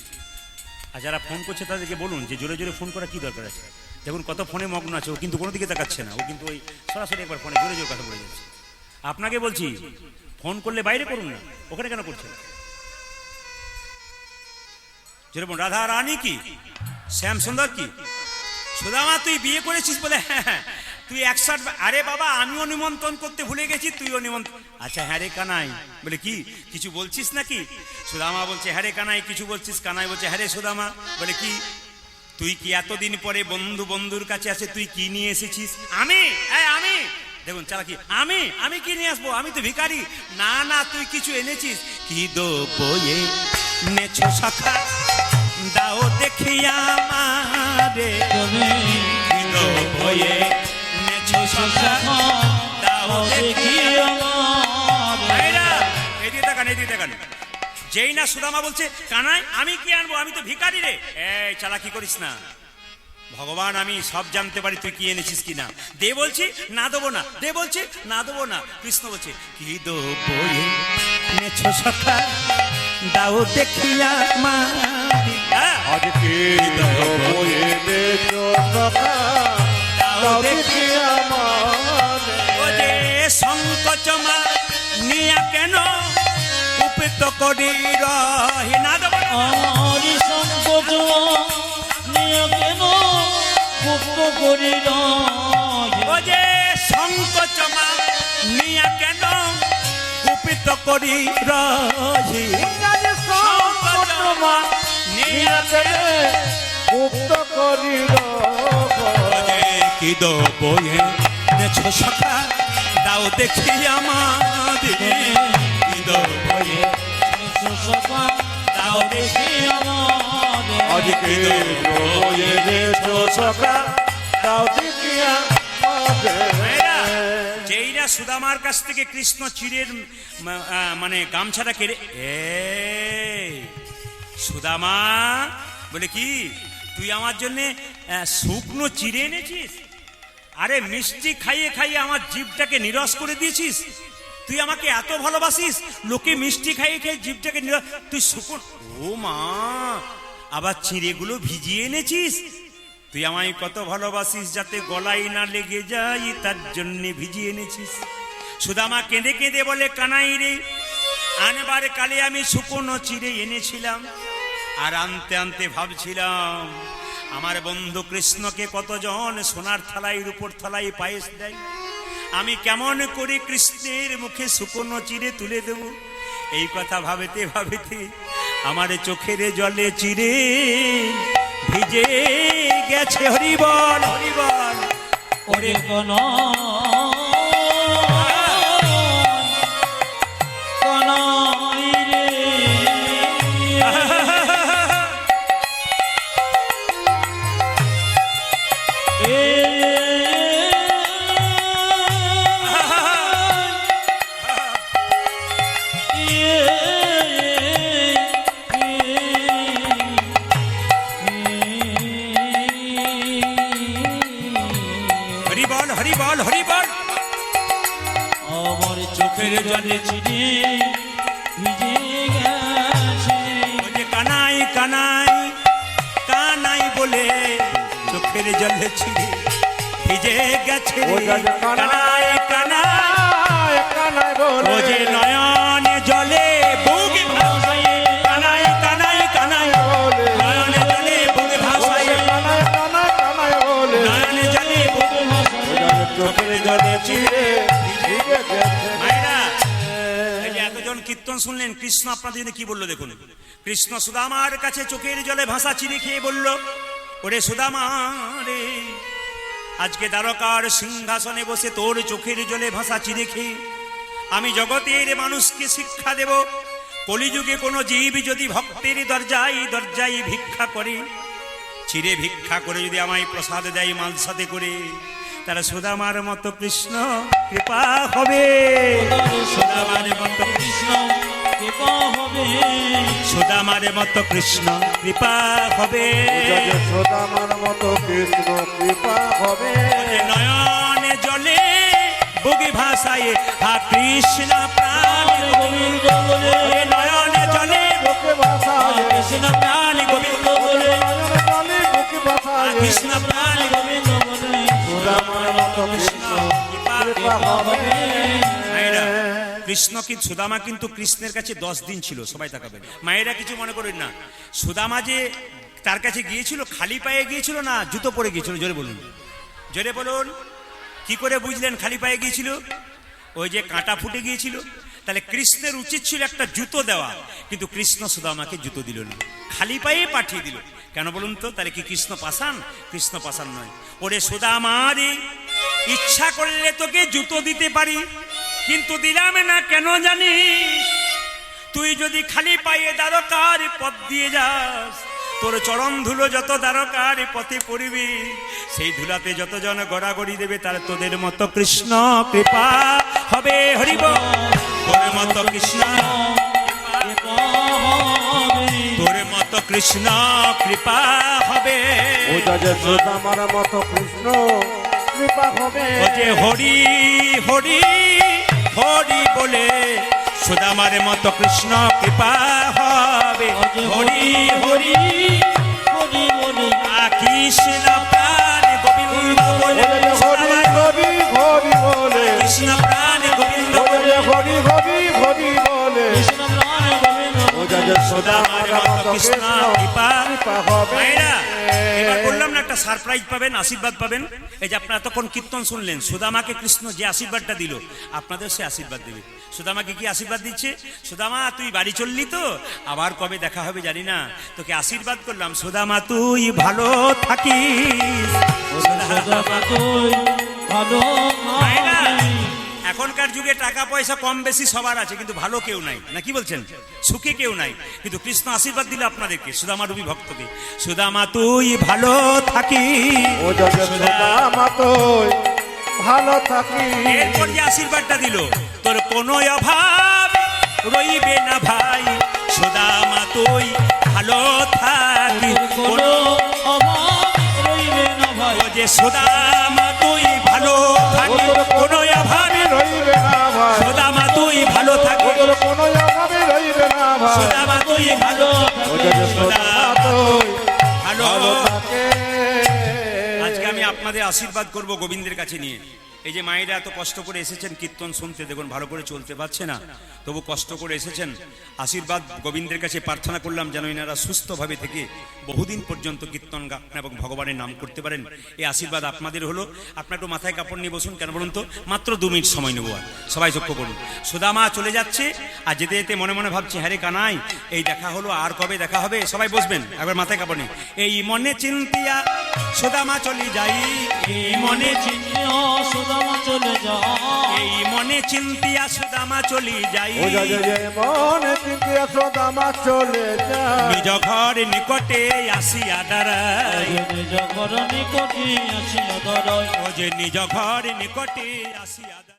আর যারা ফোন করছে তাদেরকে বলুন যে জোরে জোরে ফোন করা কি দরকার আছে। দেখুন কত ফোনে মগ্ন আছে, ও কিন্তু কোনো দিকে তাকাচ্ছে না, ও কিন্তু ওই সরাসরি একবার ফোনে জোরে জোরে কথা বলে যাচ্ছে। আপনাকে বলছি, ফোন করলে বাইরে করুন না, ওখানে কেন করছেন? যেরকম রাধা রানী কি, শ্যাম সুন্দর কি, সুদামা তুই বিয়ে করেছিস? বলে হ্যাঁ। তুই 108, আরে বাবা আমিও নিমন্ত্রণ করতে ভুলে গেছি, তুইও নিমন্ত্রণ। আচ্ছা হ্যাঁ রে কানাই। বলে কি, কিছু বলছিস নাকি? সুদামা বলছে, হ্যাঁ রে কানাই কিছু বলছিস? কানাই বলছে, হ্যাঁ রে সুদামা। বলে কি, তুই কি এতদিন পরে বন্ধু বন্ধুর কাছে আছে, তুই কি নিয়ে এসেছিস? আমি আমি দেখুন চালাকি, আমি কি নিয়ে আসবো, আমি তো ভিখারি। না না, তুই কিছু এনেছিস। কি দো বয়ে নেছো সখা, দাও দেখিয়া আমারে, কি দো বয়ে নেছো সখা, দাও দেখিয়া আমারে। এদিকে তাকান, এদিকে তাকান। যেই না সুদামা বলছে, কানাই আমি কি আনবো, আমি তো ভিখারি রে। এই চালাকি করিস না, ভগবান আমি সব জানতে পারি তুই কি এনেছিস কিনা। দে বলছি না দেবো না, দে বলছি না দেবো না। কৃষ্ণ বলছে, কি দো বয়ে নেছো সখা, দাও দেখিয়া আমারে, আজকে বয়ে নেছো সখা, দাও দেখিয়া আমারে। ও যে শঙ্খ সংকোচমা নিয়া কেন কুপিত করি রহি না দেব আমার সংকোচ নিয়ে কেন গুপ্ত করি ও যে সংকোচমা নিয়া কেন কুপিত করি রহি সংকোচমা নিয়া কেন গুপ্ত করি কি দো বয়ে নেছো সখা দাও দেখি আমাদের কি দো বয়ে সখা দাও দেখি আমাদের আজকে বয়ে নেছো সখা দাও দেখি ভাইরা, যেইরা সুদামার কাছ থেকে কৃষ্ণ চিরের মানে গামছাটা কেড়ে সুদামা বলে কি তুই আমার জন্য শুকনো চিড়ে এনেছিস? আরে মিষ্টি খাইয়ে খাইয়ে আমার জিভটাকে নিরস করে দিয়েছিস। তুই আমাকে এত ভালোবাসিস, লোকে মিষ্টি খাইয়ে খাইয়ে জিভটাকে নিরস, তুই শুকনো, ও মা, আবার চিড়েগুলো ভিজিয়ে এনেছিস। তুই আমায় কত ভালোবাসিস, যাতে গলায় না লেগে যাই তার জন্য ভিজিয়ে এনেছিস। সুদামা কেঁদে কেঁদে বলে, কানাই রে, আনবার কালে আমি শুকনো চিড়ে এনেছিলাম, আর আনতে আনতে ভাবছিলাম আমার বন্ধু কৃষ্ণকে কতজন সোনার থালায় রূপোর থালায় পায়েস দেয়, আমি কেমন করে কৃষ্ণের মুখে শুকনো চিড়ে তুলে দেব। এই কথা ভাবিতে ভাবিতে আমার চোখের জলে চিড়ে ভিজে গেছে। হরিবল হরিবল। ওরে কোন কানাই রে হরিবল হরিবল হরিবল। আমার চোখের জলে চিড়ে ভিজে গেছে। ওই যে কানাই কানাই কানাই বলে চোখের জলে ছিড়ে ভিজে গেছে। কানাই কানাই কানাই বলে ও যে নয়নে জলে বুক ভাসায়, কানাই কানাই কানাই নয়নে জলে বুক ভাসায়, কানাই কানাই কানাই বলে নয়নে জলে বুক চোখের জলে চিড়ে ভিজে গেছে। মায়েরা, এই যে এতজন কীর্তন শুনলেন, কৃষ্ণ আপনাদের জন্য কি বললো দেখুন। কৃষ্ণ সুদামার কাছে চোখের জলে ভাসা চিনি খেয়ে বলল, ওরে সুদামা রে, আজকে দ্বারকার সিংহাসনে বসে তোর চোখের জলে ভাসা চিনি খেয়ে আমি জগতের মানুষকে শিক্ষা দেব। কলিযুগে কোনো জীব যদি ভক্তের দরজায় দরজায় ভিক্ষা করে, চিরে ভিক্ষা করে যদি আমায় প্রসাদ দেয় মালসাতে করে, তারা সুদামার মতো কৃষ্ণ কৃপা হবে। সুদামার মতো কৃষ্ণ কৃপা হবে, সুদামার মতো কৃষ্ণ কৃপা হবে। সুদামার মতো কৃষ্ণ কৃপা হবে। নয়নে জলে বুকে ভাসায় হা কৃষ্ণ প্রাণ গোবিন্দ বলে নয়নে জলে বুকে ভাসায় কৃষ্ণ প্রাণ গোবিন্দ বলে জলে বুকে ভাসায় কৃষ্ণ প্রাণ গোবিন্দ বলে সুদামার মতো কৃষ্ণ কৃপা হবে। মায়েরা, কৃষ্ণ কিন্তু সুদামা কিন্তু কৃষ্ণের কাছে 10 দিন ছিল। সবাই তাকাবেন মায়েরা, কিছু মনে করেন না। সুদামা যে তার কাছে গিয়েছিল খালি পায়ে গিয়েছিল না জুতো পরে গিয়েছিল? জোরে বলুন, জোরে বলুন। কি করে বুঝলেন খালি পায়ে গিয়েছিল? ওই যে কাঁটা ফুটে গিয়েছিল। তাহলে কৃষ্ণের উচিত ছিল একটা জুতো দেওয়া, কিন্তু কৃষ্ণ সুদামাকে জুতো দিল না, খালি পায়ে পাঠিয়ে দিল। কেন বলুন তো? তাহলে কি কৃষ্ণ পাষাণ? কৃষ্ণ পাষাণ নয়। ওরে সুদামা রে, ইচ্ছা করলে তোকে জুতো দিতে পারি, কিন্তু দিলাম না কেন জানিস? তুই যদি খালি পায়ে দ্বারকার পথ দিয়ে যাস, তোর চরণ ধুলো যত দ্বারকার পথে পড়িবি, সেই ধুলাতে যতজন গড়াগড়ি দেবে, তার তোদের মতো কৃষ্ণ কৃপা হবে। হরিব, তোর মতো কৃষ্ণ কৃপা হবে, তোর মতো কৃষ্ণ কৃপা হবে। ও যে সুদামার মতো কৃষ্ণ কৃপা হবে। ও যে হরি হরি হরি বলে সুদামার মতো কৃষ্ণ কৃপা হবে। হরি হরি হরি বলে কৃষ্ণ প্রাণ গোবিন্দ বলে হরি হরি হরি বলে কৃষ্ণ প্রাণ গোবিন্দ বলে সুদামার মতো কৃষ্ণ কৃপা হবে। মায়েরা, এবার বললাম না একটা সারপ্রাইজ পাবেন, আশীর্বাদ পাবেন। এই যে আপনারা এতক্ষণ কীর্তন শুনলেন, সুদামাকে কৃষ্ণ যে আশীর্বাদটা দিল, আপনাদের সে আশীর্বাদ দেবে। সুদামাকে কি আশীর্বাদ দিচ্ছে? সুদামা তুই বাড়ি চললি তো, আবার কবে দেখা হবে জানি না, তোকে আশীর্বাদ করলাম সুদামা তুই ভালো থাকিস। সুদামা তুই ভালো মায়েরা, থাকিস। এখনকার যুগে টাকা পয়সা কম বেশি সবার আছে, কিন্তু ভালো কেউ নাই, না কি বলছেন? সুখে কেউ নাই, কিন্তু কৃষ্ণ আশীর্বাদ দিল আপনাদেরকে, সুদামা রূপী ভক্তকে, সুদামা তুই ভালো থাকিস। ও জয় সুদামা তুই ভালো থাকিস। এরপর যে আশীর্বাদটা দিল, তোর কোনো অভাব রইবে না ভাই, সুদামা তুই ভালো থাকিস। কোনো অভাব রইবে না ভাই। ও যে সুদামা তুই ভালো থাকিস, কোনো অভাব রইবে না ভাই, সুদামা তুই ভালো থাকিস, তোর কোনো অভাবে রইবে না ভাই। সুদামা তুই ভালো ও জয় সুদামা তুই ভালো। ভালো থাকিস। আজকে আমি আপনাদের আশীর্বাদ করব গোবিন্দের কাছে নিয়ে। এই যে মায়েরা এত কষ্ট করে এসেছেন কীর্তন শুনতে, দেখুন ভালো করে চলতে পারছে না, তবু কষ্ট করে এসেছেন। আশীর্বাদ গোবিন্দের কাছে প্রার্থনা করলাম যেন এনারা সুস্থভাবে থেকে বহুদিন পর্যন্ত কীর্তন গান এবং ভগবানের নাম করতে পারেন। এই আশীর্বাদ আপনাদের হলো। আপনার একটু মাথায় কাপড় নিয়ে বসুন, কেন বলুন তো? মাত্র 2 মিনিট সময় নেবো, আর সবাই চক্ষ করুন। সুদামা চলে যাচ্ছে, আর যেতে যেতে মনে মনে ভাবছি, হ্যাঁ রে কানাই, এই দেখা হলো, আর কবে দেখা হবে? সবাই বসবেন, একবার মাথায় কাপড় নিয়ে। এই মনে চিন্তিয়া সুদামা চলে যাই, এই মনে চিনিও সুদামা চলে যা। এই মনে চিন্তিয়া সুদামা চলি যাই, ও জয় জয় মনে চিন্তিয়া সুদামা চলে যায়। নিজ ঘর নিকটে আসিয়া দাঁড়াই, নিজ ঘর নিকটে আসিয়া দাঁড়ায়। ও যে নিজ ঘর নিকটে আসিয়া দাঁড়াই।